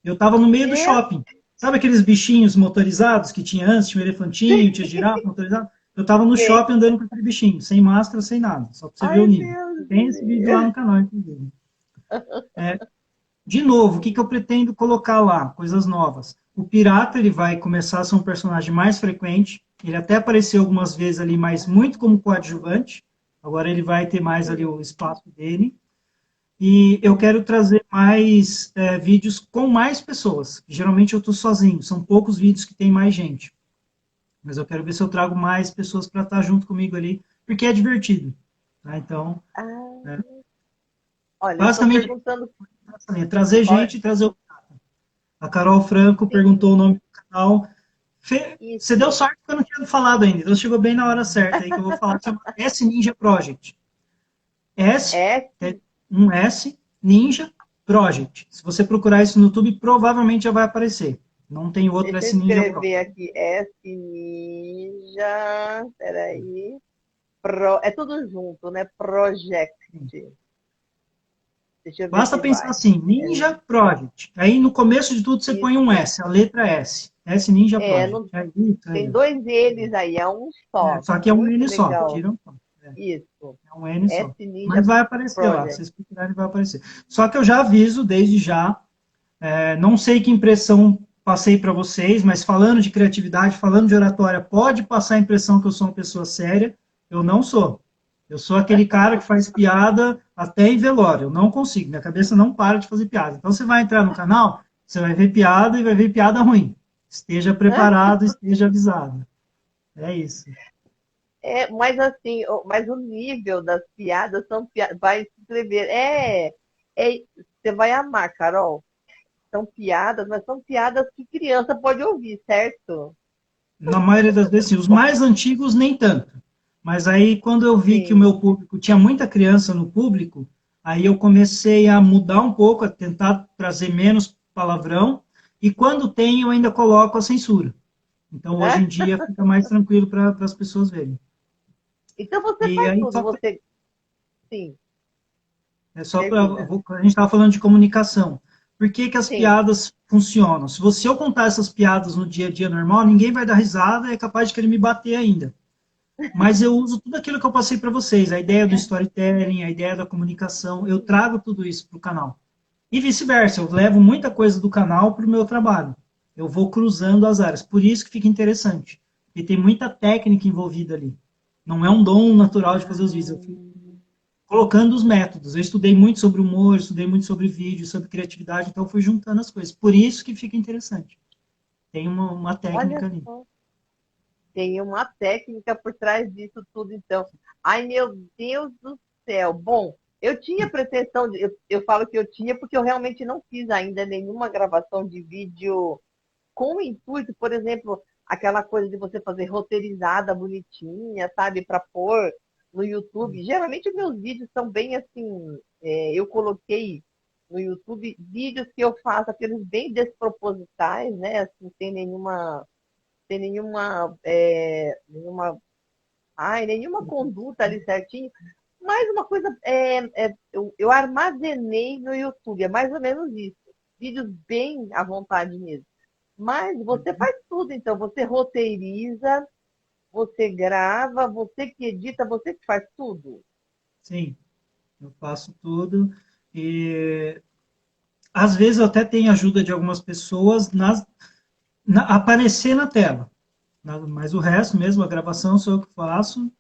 Eu estava no meio do Meu shopping. Sabe aqueles bichinhos motorizados que tinha antes? Tinha um elefantinho, tinha girafa motorizado? Eu estava no Deus. shopping andando com aquele bichinho, sem máscara, sem nada. Só para você ver Ai, o nível. Deus. Tem esse vídeo lá no canal, inclusive. De novo, o que eu pretendo colocar lá? Coisas novas. O pirata, ele vai começar a ser um personagem mais frequente. Ele até apareceu algumas vezes ali, mas muito como coadjuvante. Agora ele vai ter mais ali o espaço dele. E eu quero trazer mais vídeos com mais pessoas. Geralmente eu estou sozinho, são poucos vídeos que tem mais gente. Mas eu quero ver se eu trago mais pessoas para estar junto comigo ali, porque é divertido. Tá? Então, Ah, é, olha, eu estou basicamente, perguntando. é trazer Olha, gente e trazer o... A Carol Franco perguntou o sim, nome do canal. Você deu isso. sorte que eu não tinha falado ainda, então chegou bem na hora certa aí que eu vou falar, que chama S Ninja Project. S, É, é um S, Ninja Project. Se você procurar isso no YouTube, provavelmente já vai aparecer. Não tem outro deixa eu S Ninja Project. escrever aqui. S Ninja. Peraí. É tudo junto, né? Project. Deixa eu ver Basta se pensar vai. assim, Ninja Project. Aí no começo de tudo você põe um Isso. S, a letra S. S Ninja Project. Não, É isso tem aí. dois eles aí, é um só. Só que é um Muito N só. legal. Tiram. Isso. É um N S só. Mas Ninja vai aparecer lá. Se Project. vocês procurarem, vai aparecer. Só que eu já aviso desde já. Não sei que impressão passei para vocês, mas falando de criatividade, falando de oratória, pode passar a impressão que eu sou uma pessoa séria. Eu não sou. Eu sou aquele cara que faz piada até em velório. Eu não consigo. Minha cabeça não para de fazer piada. Então você vai entrar no canal, você vai ver piada e vai ver piada ruim. Esteja preparado, esteja avisado. É isso. Mas assim, mas o nível das piadas são vai se escrever. Você vai amar, Carol. São piadas, mas são piadas que criança pode ouvir, certo? Na maioria das vezes, sim. Os mais antigos, nem tanto. Mas aí, quando eu vi que o Sim. meu público tinha muita criança no público, aí eu comecei a mudar um pouco, a tentar trazer menos palavrão. E quando tem, eu ainda coloco a censura. Então, hoje em dia, fica mais tranquilo para as pessoas verem. Então você E faz aí, tudo, você. Sim, é só para. termina. A gente estava falando de comunicação. Por que, que as Sim. piadas funcionam? Se você eu contar essas piadas no dia a dia normal, ninguém vai dar risada, é capaz de querer me bater ainda. Mas eu uso tudo aquilo que eu passei para vocês, a ideia do storytelling, a ideia da comunicação, eu trago tudo isso para o canal. E vice-versa, eu levo muita coisa do canal para o meu trabalho. Eu vou cruzando as áreas. Por isso que fica interessante. E tem muita técnica envolvida ali. Não é um dom natural de fazer os vídeos. Eu fui colocando os métodos. Eu estudei muito sobre humor, estudei muito sobre vídeo, sobre criatividade, então eu fui juntando as coisas. Por isso que fica interessante. Tem uma técnica Olha ali. só, tem uma técnica por trás disso tudo, então. Ai, meu Deus do céu. Bom, eu tinha pretensão de. Eu falo que eu tinha porque eu realmente não fiz ainda nenhuma gravação de vídeo com o intuito, por exemplo, aquela coisa de você fazer roteirizada, bonitinha, sabe, para pôr no YouTube. Geralmente meus vídeos são bem assim, eu coloquei no YouTube vídeos que eu faço, aqueles bem despropositais, né, assim, nenhuma conduta ali certinho. Mas uma coisa, eu armazenei no YouTube, é mais ou menos isso. Vídeos bem à vontade mesmo. Mas você faz tudo, então. Você roteiriza, você grava, você que edita, você que faz tudo. Sim, eu faço tudo. E às vezes eu até tenho ajuda de algumas pessoas aparecer na tela. Mas o resto mesmo, a gravação sou eu que faço. Sim.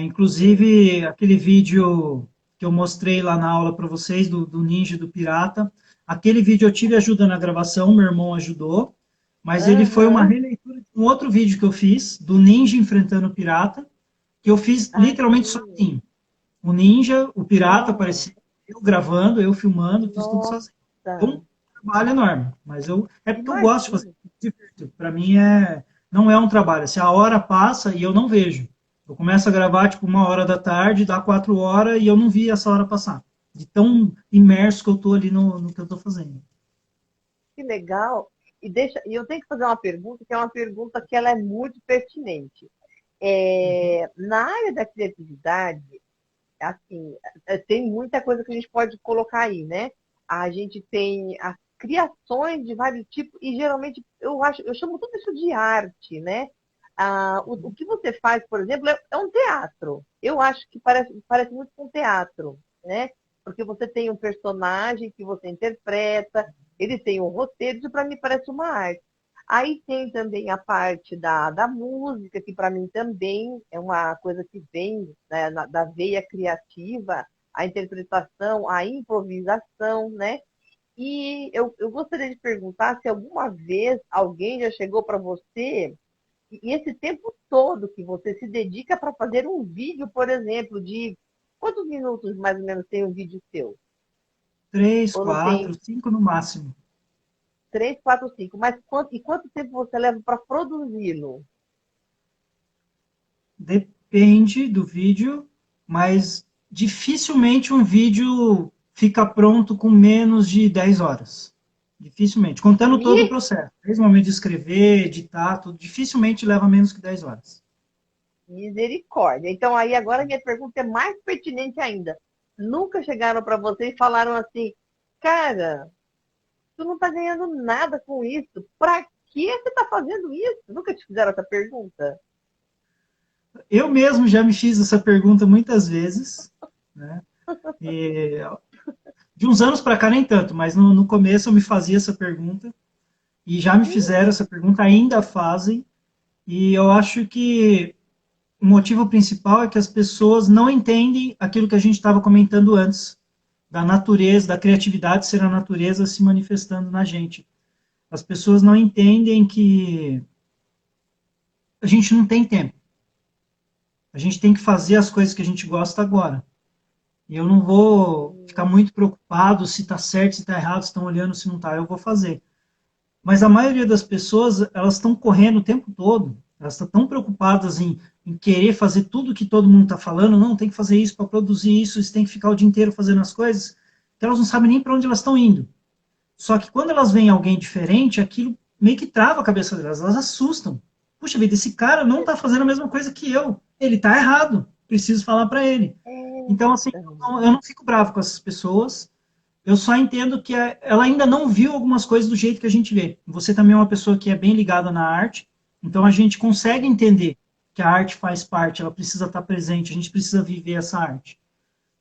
Inclusive, aquele vídeo que eu mostrei lá na aula para vocês, do Ninja e do Pirata, aquele vídeo eu tive ajuda na gravação, meu irmão ajudou, mas ele foi uma Aham. releitura de um outro vídeo que eu fiz, do Ninja enfrentando o Pirata, que eu fiz Ah, literalmente sozinho. O Ninja, o Pirata, nossa, aparecia eu gravando, eu filmando, fiz tudo sozinho. Foi nossa. um trabalho enorme, mas é porque eu gosto de fazer. Imagina. Para mim não é um trabalho. Se a hora passa e eu não vejo, eu começo a gravar tipo 1 hora da tarde, dá 4 horas e eu não vi essa hora passar. De tão imerso que eu tô ali no que eu tô fazendo. Que legal. E eu tenho que fazer uma pergunta, que é uma pergunta que ela é muito pertinente. Uhum. Na área da criatividade, assim, tem muita coisa que a gente pode colocar aí, né? A gente tem as criações de vários tipos, e geralmente eu chamo tudo isso de arte, né? O que você faz, por exemplo, é um teatro. Eu acho que parece muito com teatro, né? Porque você tem um personagem que você interpreta, ele tem um roteiro, isso para mim parece uma arte. Aí tem também a parte da música, que para mim também é uma coisa que vem, né, da veia criativa. a interpretação, a improvisação, né? E eu gostaria de perguntar se alguma vez alguém já chegou para você, e esse tempo todo que você se dedica para fazer um vídeo, por exemplo, de quantos minutos mais ou menos tem um vídeo seu? 3, Ou não tem 4, 5 no máximo. 3, 4, 5? Mas quanto tempo você leva para produzi-lo? Depende do vídeo, mas dificilmente um vídeo fica pronto com menos de 10 horas. Dificilmente. Contando todo o processo. Desde o momento de escrever, editar, tudo, dificilmente leva menos que 10 horas. Misericórdia. Então, aí agora a minha pergunta é mais pertinente ainda. Nunca chegaram para você e falaram assim, cara, tu não está ganhando nada com isso. Para que você está fazendo isso? Nunca te fizeram essa pergunta? Eu mesmo já me fiz essa pergunta muitas vezes, né? E de uns anos para cá nem tanto, mas no começo eu me fazia essa pergunta e já me fizeram essa pergunta, ainda fazem, e eu acho que o motivo principal é que as pessoas não entendem aquilo que a gente estava comentando antes, da natureza, da criatividade ser a natureza se manifestando na gente. As pessoas não entendem que a gente não tem tempo. A gente tem que fazer as coisas que a gente gosta agora. E eu não vou ficar muito preocupado se está certo, se está errado, se estão olhando, se não está. Eu vou fazer. Mas a maioria das pessoas, elas estão correndo o tempo todo. Elas estão tão preocupadas em querer fazer tudo que todo mundo está falando. Não, tem que fazer isso para produzir isso, você tem que ficar o dia inteiro fazendo as coisas, que elas não sabem nem para onde elas estão indo. Só que quando elas veem alguém diferente, aquilo meio que trava a cabeça delas, elas assustam. Puxa vida, esse cara não está fazendo a mesma coisa que eu. Ele está errado. Preciso falar para ele. Então, assim, eu não fico bravo com essas pessoas. Eu só entendo que ela ainda não viu algumas coisas do jeito que a gente vê. Você também é uma pessoa que é bem ligada na arte, então a gente consegue entender que a arte faz parte, ela precisa estar presente, a gente precisa viver essa arte.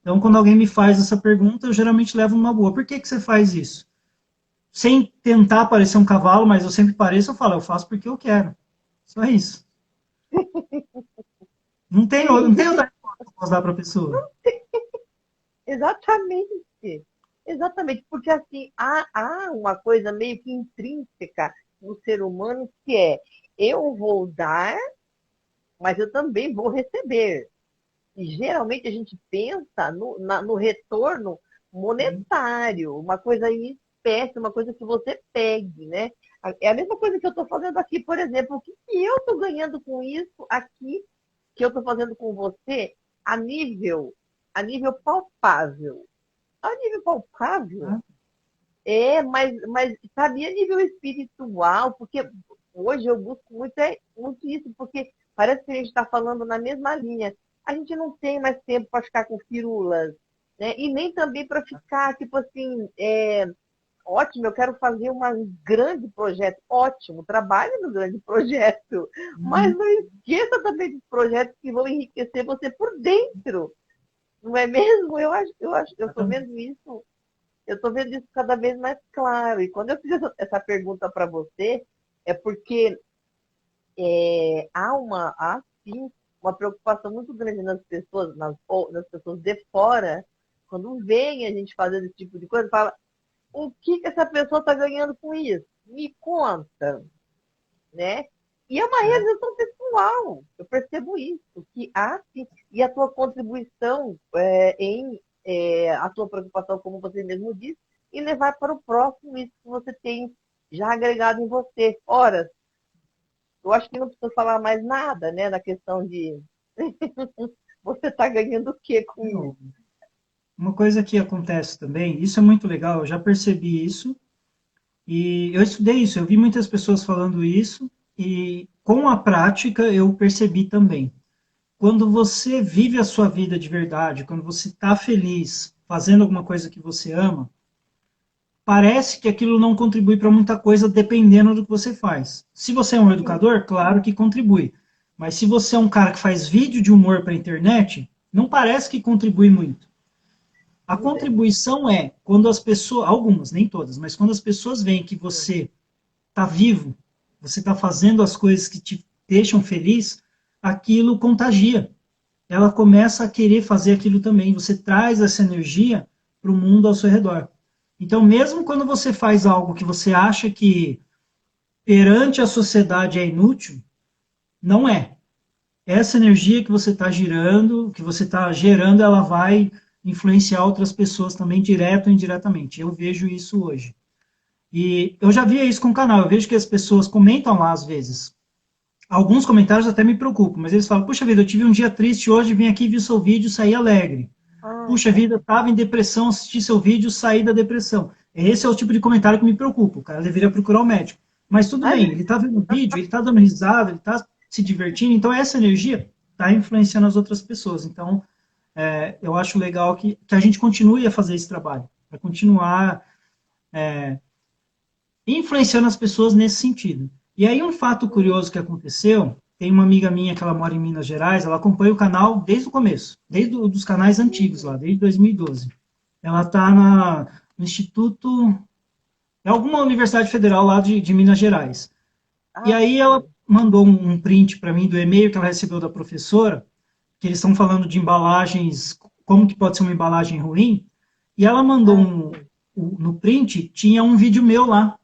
Então, quando alguém me faz essa pergunta, eu geralmente levo uma boa. Por que você faz isso? Sem tentar parecer um cavalo, mas eu sempre pareço, eu falo, eu faço porque eu quero. Só isso. Não tem outra resposta que eu posso dar para a pessoa. Exatamente. Exatamente. Porque assim, há uma coisa meio que intrínseca no ser humano que é eu vou dar, mas eu também vou receber. E geralmente a gente pensa no retorno monetário, uma coisa em espécie, uma coisa que você pegue, né? É a mesma coisa que eu estou fazendo aqui, por exemplo. O que eu estou ganhando com isso aqui, que eu estou fazendo com você, a nível palpável? A nível palpável? Mas sabe, a nível espiritual, porque hoje eu busco muito isso, porque parece que a gente está falando na mesma linha. A gente não tem mais tempo para ficar com firulas, né? E nem também para ficar, tipo assim, ótimo, eu quero fazer um grande projeto. Ótimo, trabalhe no grande projeto. Mas não esqueça também dos projetos que vão enriquecer você por dentro. Não é mesmo? Eu estou vendo isso. Eu estou vendo isso cada vez mais claro. E quando eu fiz essa pergunta para você, é porque há sim uma preocupação muito grande nas pessoas, nas pessoas de fora, quando veem a gente fazendo esse tipo de coisa, fala, o que essa pessoa está ganhando com isso? Me conta, né? E é uma realização pessoal, eu percebo isso, que há sim, e a tua contribuição a tua preocupação, como você mesmo disse, e levar para o próximo isso que você tem já agregado em você. Ora, eu acho que não precisa falar mais nada, né, na questão de você está ganhando o quê com isso? Uma coisa que acontece também, isso é muito legal, eu já percebi isso, e eu estudei isso, eu vi muitas pessoas falando isso, e com a prática eu percebi também. Quando você vive a sua vida de verdade, quando você está feliz fazendo alguma coisa que você ama, parece que aquilo não contribui para muita coisa dependendo do que você faz. Se você é um educador, claro que contribui. Mas se você é um cara que faz vídeo de humor para a internet, não parece que contribui muito. A contribuição é quando as pessoas, algumas, nem todas, mas quando as pessoas veem que você está vivo, você está fazendo as coisas que te deixam feliz, aquilo contagia. ela começa a querer fazer aquilo também. Você traz essa energia para o mundo ao seu redor. Então, mesmo quando você faz algo que você acha que perante a sociedade é inútil, não é. Essa energia que você está girando, que você está gerando, ela vai influenciar outras pessoas também, direto ou indiretamente. Eu vejo isso hoje. E eu já via isso com o canal, eu vejo que as pessoas comentam lá às vezes. Alguns comentários até me preocupam, mas eles falam, puxa vida, eu tive um dia triste hoje, vim aqui, vi seu vídeo, saí alegre. Ah, Puxa vida, estava em depressão, assisti seu vídeo, saí da depressão. Esse é o tipo de comentário que me preocupa, o cara deveria procurar um médico. Mas tudo bem, ele está vendo o vídeo, ele está dando risada, ele está se divertindo, então essa energia está influenciando as outras pessoas. Então, eu acho legal que a gente continue a fazer esse trabalho, para continuar influenciando as pessoas nesse sentido. E aí um fato curioso que aconteceu, tem uma amiga minha que ela mora em Minas Gerais, ela acompanha o canal desde o começo, desde os canais antigos lá, desde 2012. Ela está no Instituto, é alguma universidade federal lá de Minas Gerais. E aí ela sim. mandou um print para mim do e-mail que ela recebeu da professora, que eles estão falando de embalagens, como que pode ser uma embalagem ruim, e ela mandou Sim. no print, tinha um vídeo meu lá,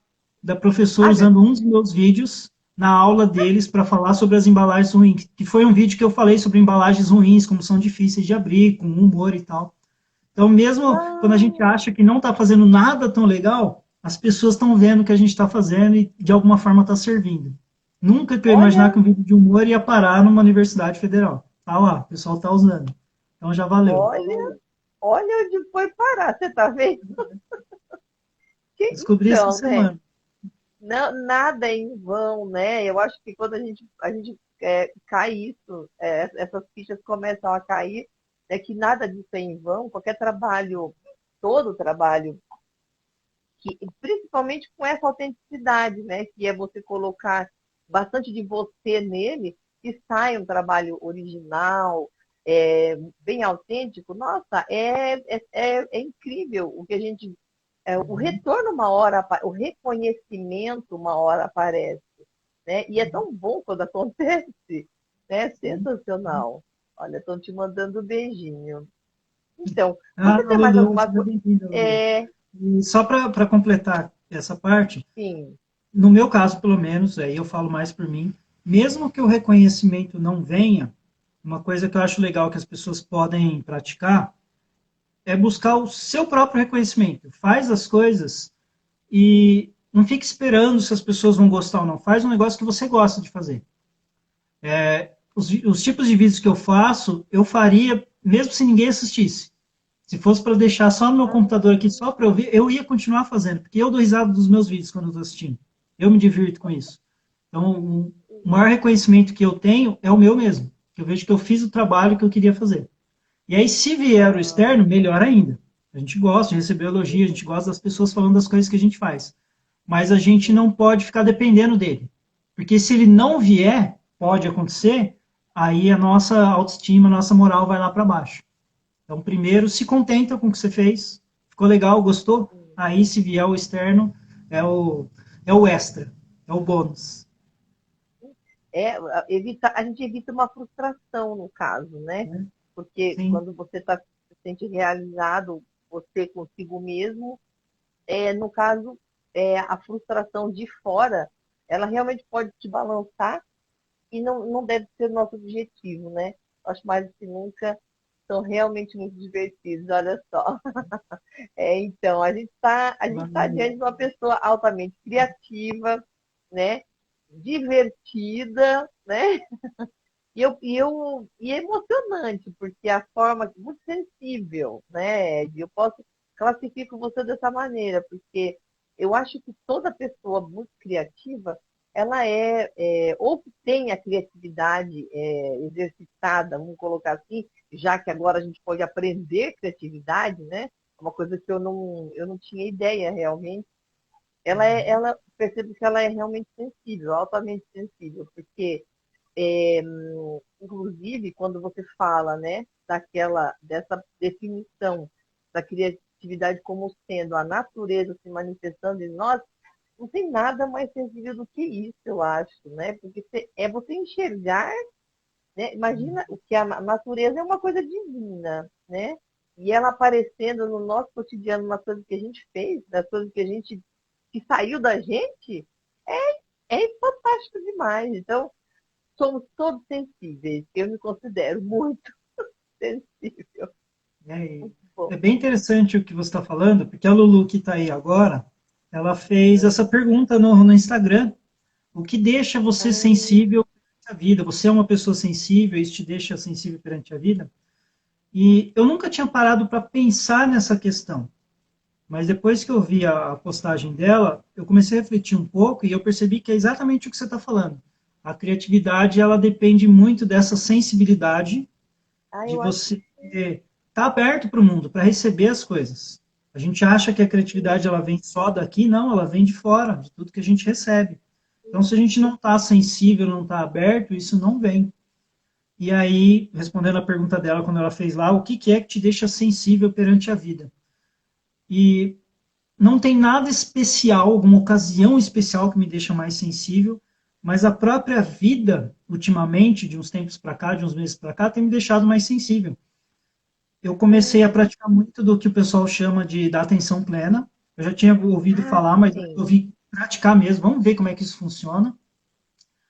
da professora Ah, usando um dos meus vídeos na aula deles para falar sobre as embalagens ruins, que foi um vídeo que eu falei sobre embalagens ruins, como são difíceis de abrir, com humor e tal. Então, mesmo quando a gente ah, acha que não está fazendo nada tão legal, as pessoas estão vendo o que a gente está fazendo e de alguma forma está servindo. Nunca que eu ia imaginar que olha, um vídeo de humor ia parar numa universidade federal. Tá lá, o pessoal está usando. Então já valeu. olha, olha onde foi parar, você tá vendo? Descobri essa Então, né? semana. Não, nada é em vão, né? Eu acho que quando a gente cai isso, essas fichas começam a cair, é que nada disso é em vão, qualquer trabalho, todo trabalho, principalmente com essa autenticidade, né? Que é você colocar bastante de você nele, que sai um trabalho original, bem autêntico, nossa, é incrível o que a gente. O retorno uma hora, o reconhecimento uma hora aparece, né? E é tão bom quando acontece, né? Sensacional. Olha, estão te mandando um beijinho. Então, Ah, você tem mais Lulu, alguma seja coisa? bem-vinda, Lulu. É, E só para completar essa parte, sim. no meu caso, pelo menos, aí eu falo mais por mim, mesmo que o reconhecimento não venha, uma coisa que eu acho legal que as pessoas podem praticar é buscar o seu próprio reconhecimento. Faz as coisas e não fique esperando se as pessoas vão gostar ou não. Faz um negócio que você gosta de fazer. Os tipos de vídeos que eu faço, eu faria mesmo se ninguém assistisse. Se fosse para deixar só no meu computador aqui, só para eu ver, eu ia continuar fazendo, porque eu dou risada dos meus vídeos quando eu estou assistindo. Eu me divirto com isso. Então, o maior reconhecimento que eu tenho é o meu mesmo. Que eu vejo que eu fiz o trabalho que eu queria fazer. E aí, se vier o Ah, externo, melhor ainda. A gente gosta de receber elogio, a gente gosta das pessoas falando das coisas que a gente faz. Mas a gente não pode ficar dependendo dele. Porque se ele não vier, pode acontecer, aí a nossa autoestima, a nossa moral vai lá para baixo. Então, primeiro, se contenta com o que você fez, ficou legal, gostou? Aí, se vier o externo, é o, é o extra, é o bônus. a gente evita uma frustração no caso, né? Né? Porque Sim. quando você se sente realizado, você consigo mesmo, no caso, a frustração de fora, ela realmente pode te balançar e não deve ser o nosso objetivo, né? Acho mais do que nunca são realmente muito divertidos, olha só. Então, a gente tá diante de uma pessoa altamente criativa, né? Divertida, né? E emocionante, porque a forma muito sensível, né, Ed? Eu posso classifico você dessa maneira, porque eu acho que toda pessoa muito criativa, ela ou que tem a criatividade exercitada, vamos colocar assim, já que agora a gente pode aprender criatividade, né? Uma coisa que eu não tinha ideia realmente. Ela percebe que ela é realmente sensível, altamente sensível, porque é, inclusive, quando você fala, né, dessa definição da criatividade como sendo a natureza se manifestando em nós, não tem nada mais sensível do que isso, eu acho, né? Porque é você enxergar né? Imagina o que a natureza é uma coisa divina, né? E ela aparecendo no nosso cotidiano, nas coisas que a gente fez, das coisas que a gente que saiu da gente, é fantástico demais. Então, somos todos sensíveis. Eu me considero muito sensível. É, Muito bom. é bem interessante o que você está falando, porque a Lulu que está aí agora, ela fez essa pergunta no Instagram. O que deixa você Ah, sensível perante a vida? Você é uma pessoa sensível, isso te deixa sensível perante a vida? E eu nunca tinha parado para pensar nessa questão. Mas depois que eu vi a postagem dela, eu comecei a refletir um pouco e eu percebi que é exatamente o que você está falando. A criatividade, ela depende muito dessa sensibilidade de eu acho você estar aberto para o mundo, para receber as coisas. A gente acha que a criatividade ela vem só daqui, não, ela vem de fora, de tudo que a gente recebe. Então, se a gente não está sensível, não está aberto, isso não vem. E aí, respondendo a pergunta dela, quando ela fez lá, o que, que é que te deixa sensível perante a vida? E não tem nada especial, alguma ocasião especial que me deixa mais sensível, mas a própria vida, ultimamente, de uns tempos para cá, de uns meses para cá, tem me deixado mais sensível. Eu comecei a que. praticar muito do que o pessoal chama de da atenção plena. Eu já tinha ouvido Ah, falar, mas eu sim. ouvi praticar mesmo. Vamos ver como é que isso funciona.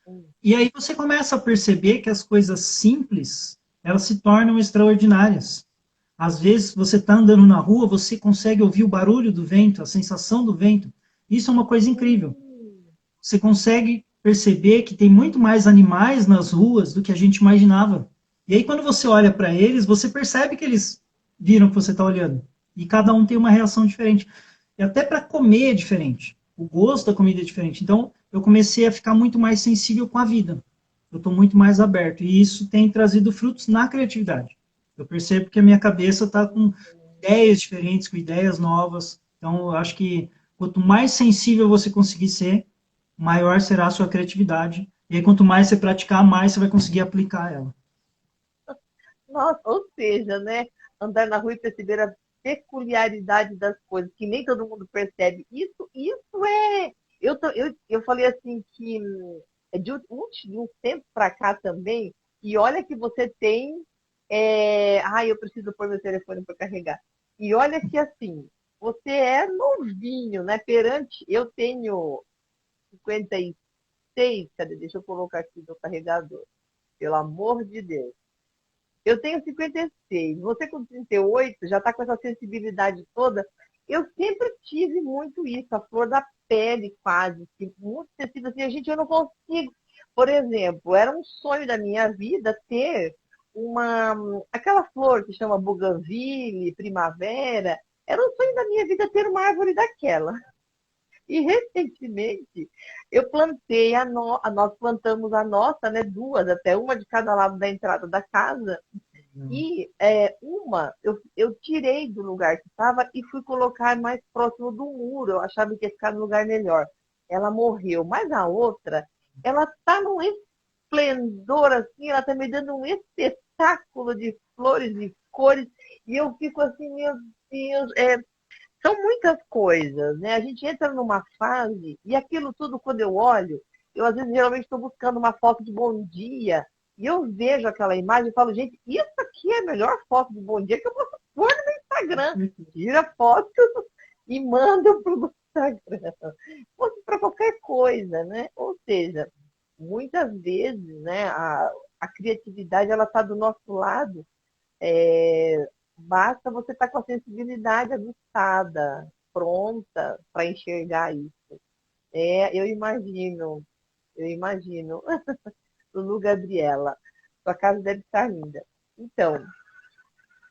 Hum. E aí você começa a perceber que as coisas simples, elas se tornam extraordinárias. Às vezes você está andando na rua, você consegue ouvir o barulho do vento, a sensação do vento. Isso é uma coisa incrível. Hum. Você consegue perceber que tem muito mais animais nas ruas do que a gente imaginava. E aí quando você olha para eles, você percebe que eles viram que você está olhando. E cada um tem uma reação diferente. E até para comer é diferente. O gosto da comida é diferente. Então, eu comecei a ficar muito mais sensível com a vida. Eu estou muito mais aberto. E isso tem trazido frutos na criatividade. Eu percebo que a minha cabeça está com ideias diferentes, com ideias novas. Então, eu acho que quanto mais sensível você conseguir ser, maior será a sua criatividade. E aí, quanto mais você praticar, mais você vai conseguir aplicar ela. Nossa, ou seja, né? Andar na rua e perceber a peculiaridade das coisas, que nem todo mundo percebe. Isso é. Eu falei assim que é de um tempo para cá também, e olha que você tem. Eu preciso pôr meu telefone para carregar. E olha que assim, você é novinho, né? Perante. Eu tenho 56, cadê? Deixa eu colocar aqui no carregador. Pelo amor de Deus. Eu tenho 56. Você com 38 já está com essa sensibilidade toda. Eu sempre tive muito isso, a flor da pele quase, assim, muito sensível assim, eu não consigo. Por exemplo, era um sonho da minha vida ter aquela flor que chama buganvília, primavera, era um sonho da minha vida ter uma árvore daquela. E recentemente eu plantei nós plantamos a nossa, né, duas, até uma de cada lado da entrada da casa. E eu tirei do lugar que estava e fui colocar mais próximo do muro. Eu achava que ia ficar no lugar melhor. Ela morreu. Mas a outra, ela está num esplendor assim, ela está me dando um espetáculo de flores e cores. E eu fico assim, meu Deus, são muitas coisas, né? A gente entra numa fase e aquilo tudo, quando eu olho, eu às vezes geralmente estou buscando uma foto de bom dia e eu vejo aquela imagem e falo, gente, isso aqui é a melhor foto de bom dia que eu posso pôr no meu Instagram. Tira foto e manda para o Instagram. Para qualquer coisa, né? Ou seja, muitas vezes, né, a criatividade ela está do nosso lado. Basta você estar com a sensibilidade aguçada, pronta para enxergar isso. Eu imagino. Lulu Gabriela, sua casa deve estar linda. Então,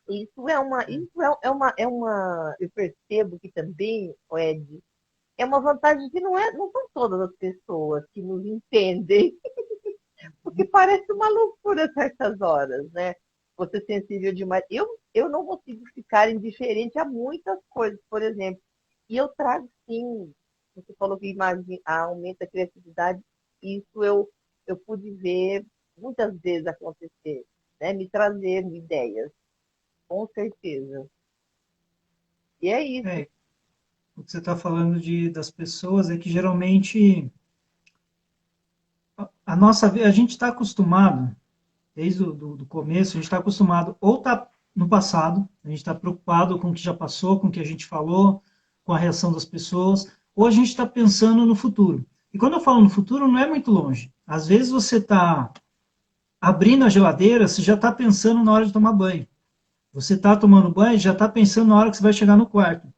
eu percebo que também, Ed, é uma vantagem que não são todas as pessoas que nos entendem, porque parece uma loucura certas horas, né? Você é sensível demais. Eu não consigo ficar indiferente a muitas coisas, por exemplo. E eu trago, sim, você falou que imagina, aumenta a criatividade. Isso eu pude ver muitas vezes acontecer, né? Me trazer ideias, com certeza. E é isso. É, o que você está falando das pessoas é que geralmente a gente está acostumado desde do começo, a gente está acostumado ou tá no passado, a gente está preocupado com o que já passou, com o que a gente falou, com a reação das pessoas, ou a gente está pensando no futuro. E quando eu falo no futuro, não é muito longe. Às vezes você está abrindo a geladeira, você já está pensando na hora de tomar banho. Você está tomando banho, já está pensando na hora que você vai chegar no quarto.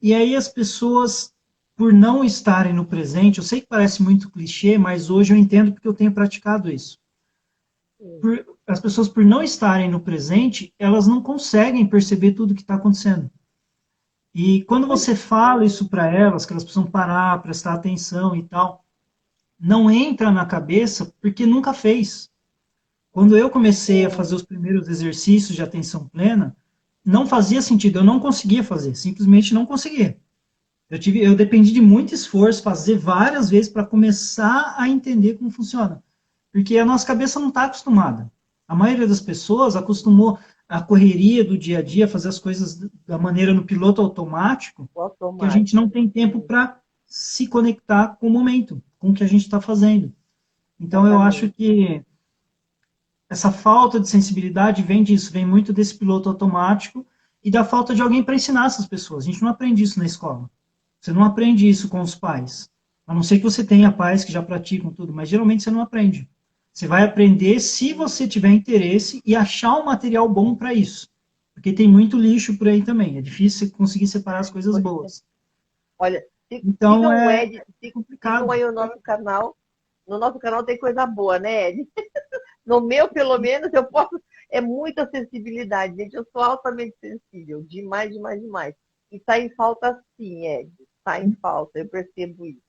E aí as pessoas, por não estarem no presente, eu sei que parece muito clichê, mas hoje eu entendo porque eu tenho praticado isso. As pessoas, por não estarem no presente, elas não conseguem perceber tudo que está acontecendo. E quando você fala isso para elas, que elas precisam parar, prestar atenção e tal, não entra na cabeça porque nunca fez. Quando eu comecei a fazer os primeiros exercícios de atenção plena, não fazia sentido, eu não conseguia fazer, simplesmente não conseguia. Eu dependi de muito esforço, fazer várias vezes para começar a entender como funciona. Porque a nossa cabeça não está acostumada. A maioria das pessoas acostumou a correria do dia a dia, fazer as coisas da maneira no piloto automático, que a gente não tem tempo para se conectar com o momento, com o que a gente está fazendo. Então, eu acho que essa falta de sensibilidade vem disso, vem muito desse piloto automático e da falta de alguém para ensinar essas pessoas. A gente não aprende isso na escola. Você não aprende isso com os pais. A não ser que você tenha pais que já praticam tudo, mas geralmente você não aprende. Você vai aprender se você tiver interesse e achar um material bom para isso. Porque tem muito lixo por aí também. É difícil você conseguir separar as coisas boas. Olha, Então sigam o é Ed, complicado. sigam aí o nosso canal. No nosso canal tem coisa boa, né, Ed? No meu, pelo menos, eu posso. É muita sensibilidade, gente. Eu sou altamente sensível. Demais, demais, demais. E está em falta sim, Ed. Está em falta, eu percebo isso.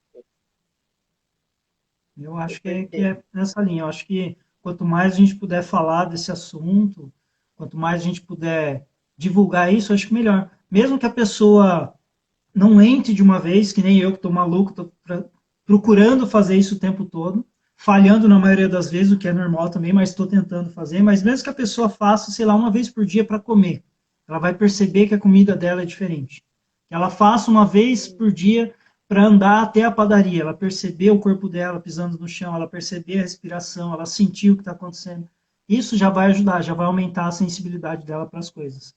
Eu acho que é nessa linha. Eu acho que quanto mais a gente puder falar desse assunto, quanto mais a gente puder divulgar isso, eu acho que melhor. Mesmo que a pessoa não entre de uma vez, que nem eu que estou maluco, estou procurando fazer isso o tempo todo, falhando na maioria das vezes, o que é normal também, mas estou tentando fazer. Mas mesmo que a pessoa faça, sei lá, uma vez por dia para comer, ela vai perceber que a comida dela é diferente. Ela faça uma vez por dia para andar até a padaria, ela perceber o corpo dela pisando no chão, ela perceber a respiração, ela sentir o que está acontecendo. Isso já vai ajudar, já vai aumentar a sensibilidade dela para as coisas.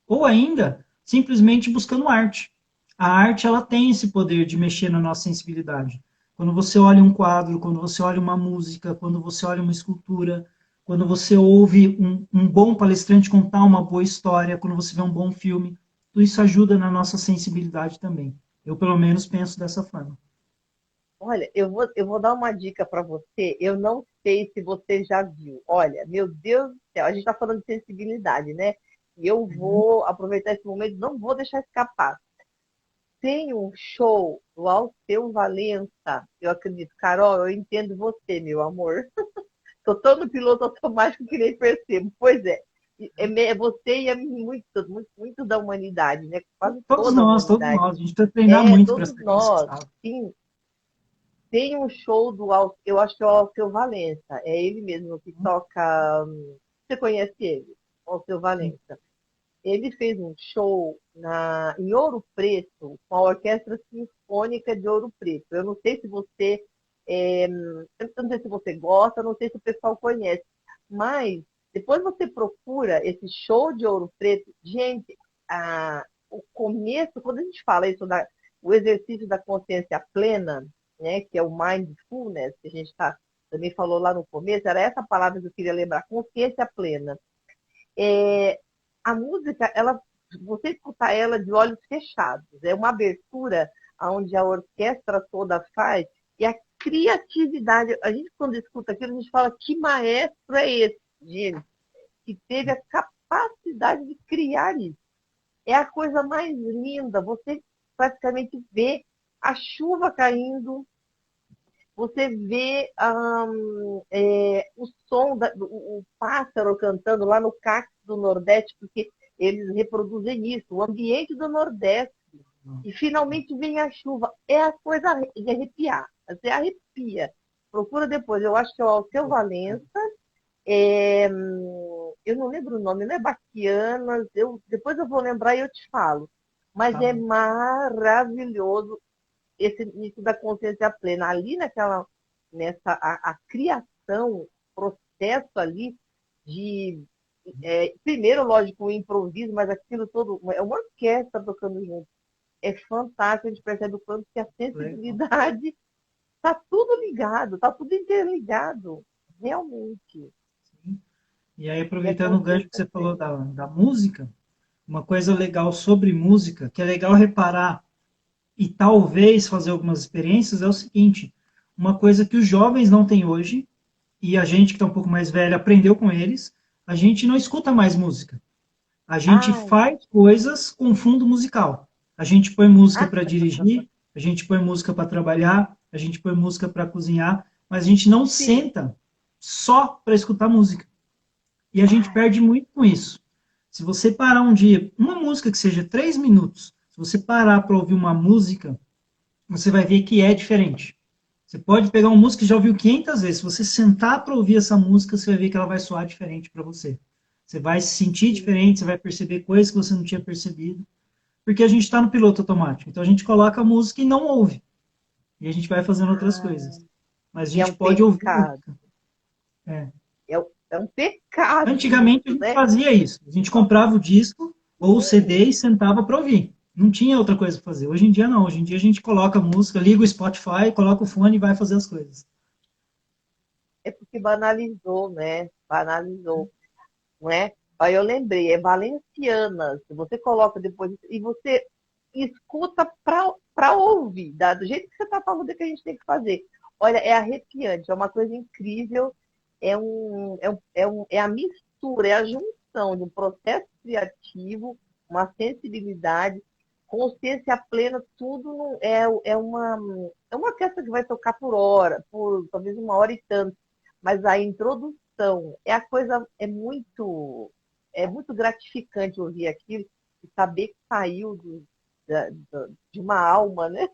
Ou ainda, simplesmente buscando arte. A arte ela tem esse poder de mexer na nossa sensibilidade. Quando você olha um quadro, quando você olha uma música, quando você olha uma escultura, quando você ouve um bom palestrante contar uma boa história, quando você vê um bom filme, tudo isso ajuda na nossa sensibilidade também. Eu, pelo menos, penso dessa forma. Olha, eu vou dar uma dica para você. Eu não sei se você já viu. Olha, meu Deus do céu, a gente está falando de sensibilidade, né? E eu vou aproveitar esse momento, não vou deixar escapar. Tem um show do Alceu Valença. Eu acredito, Carol, eu entendo você, meu amor. Estou tão no piloto automático que nem percebo. Pois é. É você e é muito, muito, muito da humanidade, né? Quase toda a Todos humanidade. nós. A gente precisa treinar muito para Todos ser nós. responsável. Sim, tem um show do Alceu, eu acho que é o Alceu Valença. É ele mesmo que toca. Você conhece ele? Alceu Valença. Ele fez um show em Ouro Preto, com a Orquestra Sinfônica de Ouro Preto. Eu não sei se você. Eu não sei se você gosta, não sei se o pessoal conhece. Mas depois você procura esse show de Ouro Preto. Gente, o começo, quando a gente fala isso, o exercício da consciência plena, né, que é o mindfulness, que a gente também falou lá no começo, era essa palavra que eu queria lembrar, consciência plena. A música, você escutar ela de olhos fechados, é uma abertura onde a orquestra toda faz, e a criatividade, a gente quando escuta aquilo, a gente fala, que maestro é esse, gente, que teve a capacidade de criar isso. É a coisa mais linda, você praticamente vê a chuva caindo, você vê o som, o pássaro cantando lá no cacto do Nordeste, porque eles reproduzem isso, o ambiente do Nordeste. E finalmente vem a chuva. É a coisa de arrepiar. Você arrepia. Procura depois. Eu acho que é o Alceu Valença. Eu não lembro o nome, não é Baquianas. Depois eu vou lembrar e eu te falo. Mas é maravilhoso esse início da consciência plena. Ali a criação, o processo ali, de primeiro, lógico, o improviso, mas aquilo todo, é uma orquestra tocando junto. É fantástico, a gente percebe o quanto que a Legal. sensibilidade está tudo ligado, está tudo interligado, realmente. Sim. E aí, E é aproveitando o gancho que você falou consciência. da música, uma coisa legal sobre música, que é legal reparar e talvez fazer algumas experiências, é o seguinte: uma coisa que os jovens não têm hoje, e a gente que está um pouco mais velho aprendeu com eles, a gente não escuta mais música. A gente Ai, faz coisas com fundo musical. A gente põe música ah, para dirigir, a gente põe música para trabalhar, a gente põe música para cozinhar, mas a gente não sim. senta só para escutar música. E a gente Ai, perde muito com isso. Se você parar um dia, uma música que seja 3 minutos, se você parar para ouvir uma música, você vai ver que é diferente. Você pode pegar uma música que já ouviu 500 vezes. Se você sentar para ouvir essa música, você vai ver que ela vai soar diferente para você. Você vai se sentir sim. diferente, você vai perceber coisas que você não tinha percebido. Porque a gente está no piloto automático. Então a gente coloca a música e não ouve. E a gente vai fazendo outras Ah, coisas. Mas a e é gente um pode ouvir pecado. música. É. É um pecado Antigamente a isso, gente né? fazia isso. A gente comprava o disco ou o CD e sentava para ouvir. Não tinha outra coisa para fazer. Hoje em dia não. Hoje em dia a gente coloca a música, liga o Spotify, coloca o fone e vai fazer as coisas. É porque banalizou, né? Banalizou, não é? Aí eu lembrei, é Valencianas. Você coloca depois e você escuta para ouvir, do jeito que você está falando que a gente tem que fazer. Olha, é arrepiante, é uma coisa incrível, é a mistura, é a junção de um processo criativo, uma sensibilidade, consciência plena, tudo é uma orquestra que vai tocar por hora, por talvez 1 hora e tanto, mas a introdução é a coisa, é muito gratificante ouvir aquilo e saber que saiu de uma alma, né?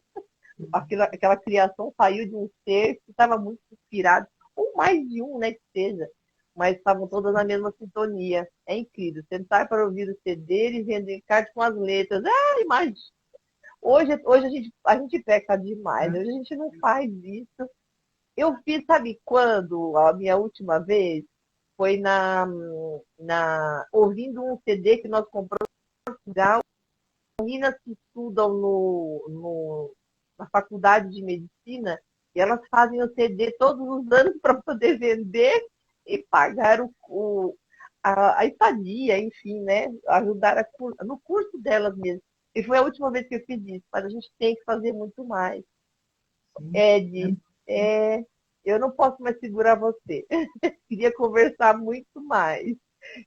Aquela criação saiu de um ser que estava muito inspirado, ou mais de um, né, que seja, mas estavam todas na mesma sintonia. É incrível. Sentar para ouvir o CD e vendo encarte com as letras. Imagina. Hoje a gente peca demais. É. Hoje a gente não faz isso. Eu fiz, sabe quando? A minha última vez foi ouvindo um CD que nós compramos em Portugal, meninas que estudam na faculdade de medicina, e elas fazem o CD todos os anos para poder vender e pagar a estadia, enfim, né? Ajudar no curso delas mesmo. E foi a última vez que eu fiz isso, mas a gente tem que fazer muito mais. Sim. É. Ed, eu não posso mais segurar você. Queria conversar muito mais.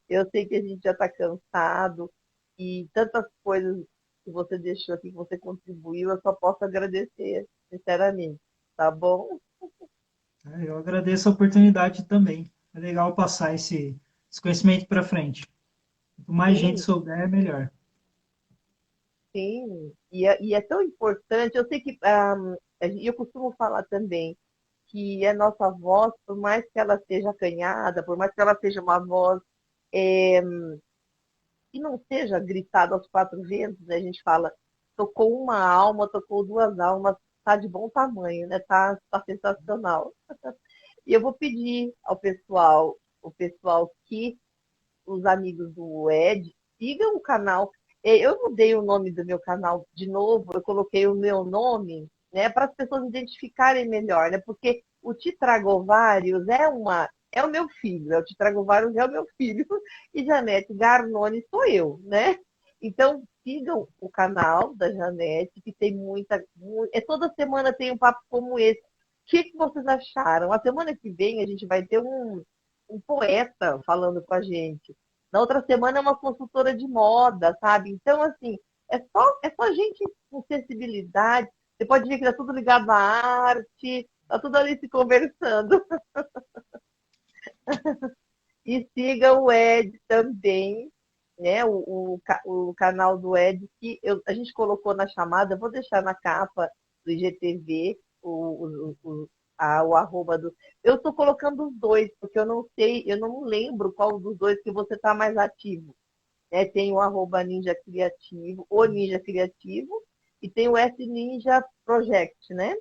Eu sei que a gente já está cansado e tantas coisas que você deixou aqui, que você contribuiu, eu só posso agradecer, sinceramente. Tá bom? Eu agradeço a oportunidade também. É legal passar esse conhecimento para frente. Quanto mais gente Sim, souber, melhor. sim. E é tão importante. Eu sei que eu costumo falar também que a nossa voz, por mais que ela seja acanhada, por mais que ela seja uma voz que não seja gritada aos 4 ventos, né? A gente fala, tocou uma alma, tocou 2 almas, tá de bom tamanho, né? Tá sensacional. E eu vou pedir ao pessoal, que os amigos do Ed sigam o canal. Eu mudei o nome do meu canal de novo, eu coloquei o meu nome, né, para as pessoas identificarem melhor, né? Porque o Titragovários é o meu filho, o Titragovários é o meu filho, e Janete Garnoni sou eu, né? Então, sigam o canal da Janete, que tem toda semana tem um papo como esse. O que vocês acharam? A semana que vem a gente vai ter um poeta falando com a gente. Na outra semana é uma consultora de moda, sabe? Então, assim, é só gente com sensibilidade. Você pode ver que está tudo ligado à arte, está tudo ali se conversando. E siga o Ed também, né? O canal do Ed, que a gente colocou na chamada, eu vou deixar na capa do IGTV, o arroba do. Eu estou colocando os dois, porque eu não sei, eu não lembro qual dos dois que você está mais ativo. Né? Tem o arroba Ninja Criativo, o Ninja Criativo, e tem o S Ninja Project, né?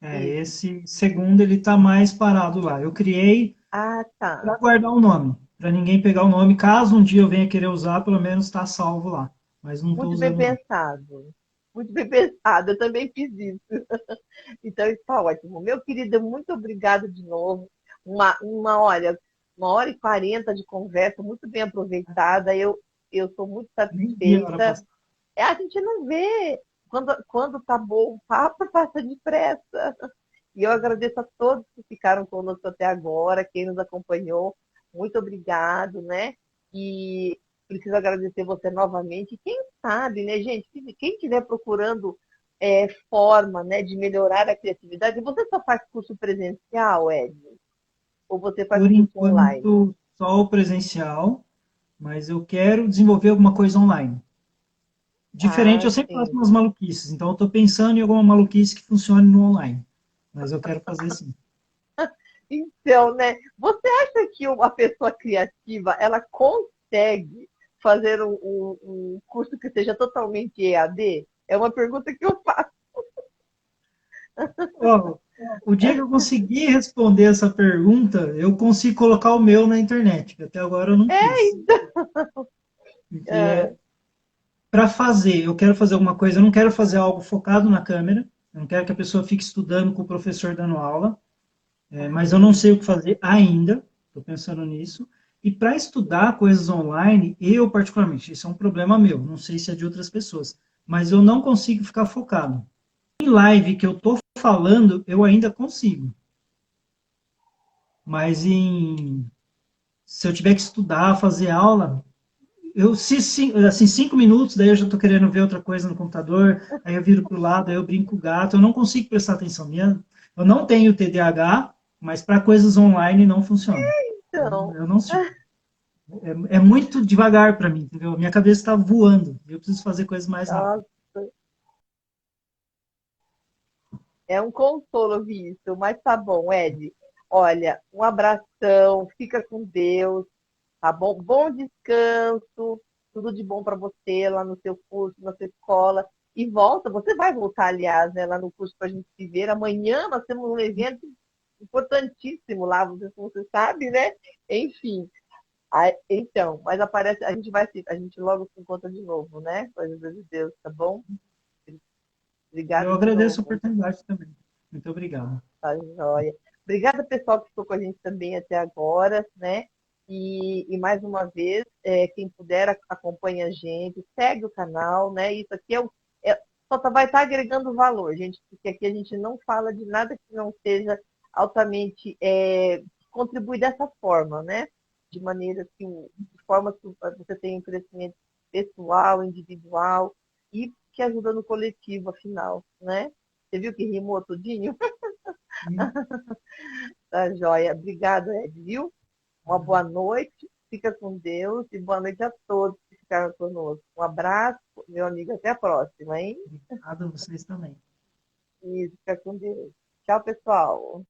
É, Isso. esse segundo ele está mais parado lá. Eu criei Ah, para tá. guardar o nome, para ninguém pegar o nome. Caso um dia eu venha querer usar, pelo menos está salvo lá. Mas não estou Muito bem usando, não. pensado. Muito bem pensado. Eu também fiz isso. Então, está ótimo. Meu querido, muito obrigado de novo. Olha, 1h40 de conversa, muito bem aproveitada. Eu sou muito Nem vi a hora satisfeita. passar. A gente não vê. Quando tá bom o papo, passa depressa. E eu agradeço a todos que ficaram conosco até agora, quem nos acompanhou. Muito obrigado, né? E preciso agradecer você novamente. E quem sabe, né, gente? Quem estiver procurando forma, né, de melhorar a criatividade, você só faz curso presencial, Ed? Ou você faz Por curso online? enquanto, só o presencial, mas eu quero desenvolver alguma coisa online. Diferente, Ah, eu sempre faço sim. umas maluquices, então eu estou pensando em alguma maluquice que funcione no online. Mas eu quero fazer sim. Então, né? Você acha que uma pessoa criativa ela consegue fazer um curso que seja totalmente EAD? É uma pergunta que eu faço. Ó, o dia que eu conseguir responder essa pergunta, eu consigo colocar o meu na internet, que até agora eu não fiz. Porque Ah, para fazer, eu quero fazer alguma coisa, eu não quero fazer algo focado na câmera, eu não quero que a pessoa fique estudando com o professor dando aula, mas eu não sim. sei o que fazer ainda, estou pensando nisso. E para estudar coisas online, eu particularmente, isso é um problema meu, não sei se é de outras pessoas, mas eu não consigo ficar focado. Em live que eu estou falando, eu ainda consigo, mas se eu tiver que estudar, fazer aula, se assim, 5 minutos, daí eu já estou querendo ver outra coisa no computador, aí eu viro para o lado, aí eu brinco com o gato, eu não consigo prestar atenção. Eu não tenho TDAH, mas para coisas online não funciona. Então, Eu não sei. É muito devagar para mim, entendeu? Minha cabeça está voando. Eu preciso fazer coisas mais rápido. nossa, é um consolo ouvir isso, mas tá bom, Ed. Olha, um abração, fica com Deus, tá bom? Bom descanso, tudo de bom para você lá no seu curso, na sua escola. E volta, você vai voltar, aliás, né, lá no curso para a gente se ver. Amanhã nós temos um evento importantíssimo lá, você sabe, né? Enfim. Então, mas aparece, a gente logo se encontra de novo, né? Com a ajuda de Deus, tá bom? Eu Obrigada de agradeço a novo. oportunidade também. Muito obrigado. Tá joia. Obrigada, pessoal, que ficou com a gente também até agora, né? E mais uma vez, quem puder, acompanhe a gente, segue o canal, né? Isso aqui só vai estar agregando valor, gente, porque aqui a gente não fala de nada que não seja altamente contribui dessa forma, né? De maneira assim, de forma que você tenha um crescimento pessoal, individual e que ajuda no coletivo, afinal, né? Você viu que rimou tudinho? Tá joia. Obrigada, Ed, viu? Uma boa noite. Fica com Deus e boa noite a todos que ficaram conosco. Um abraço, meu amigo. Até a próxima, hein? Obrigado a vocês também. E fica com Deus. Tchau, pessoal.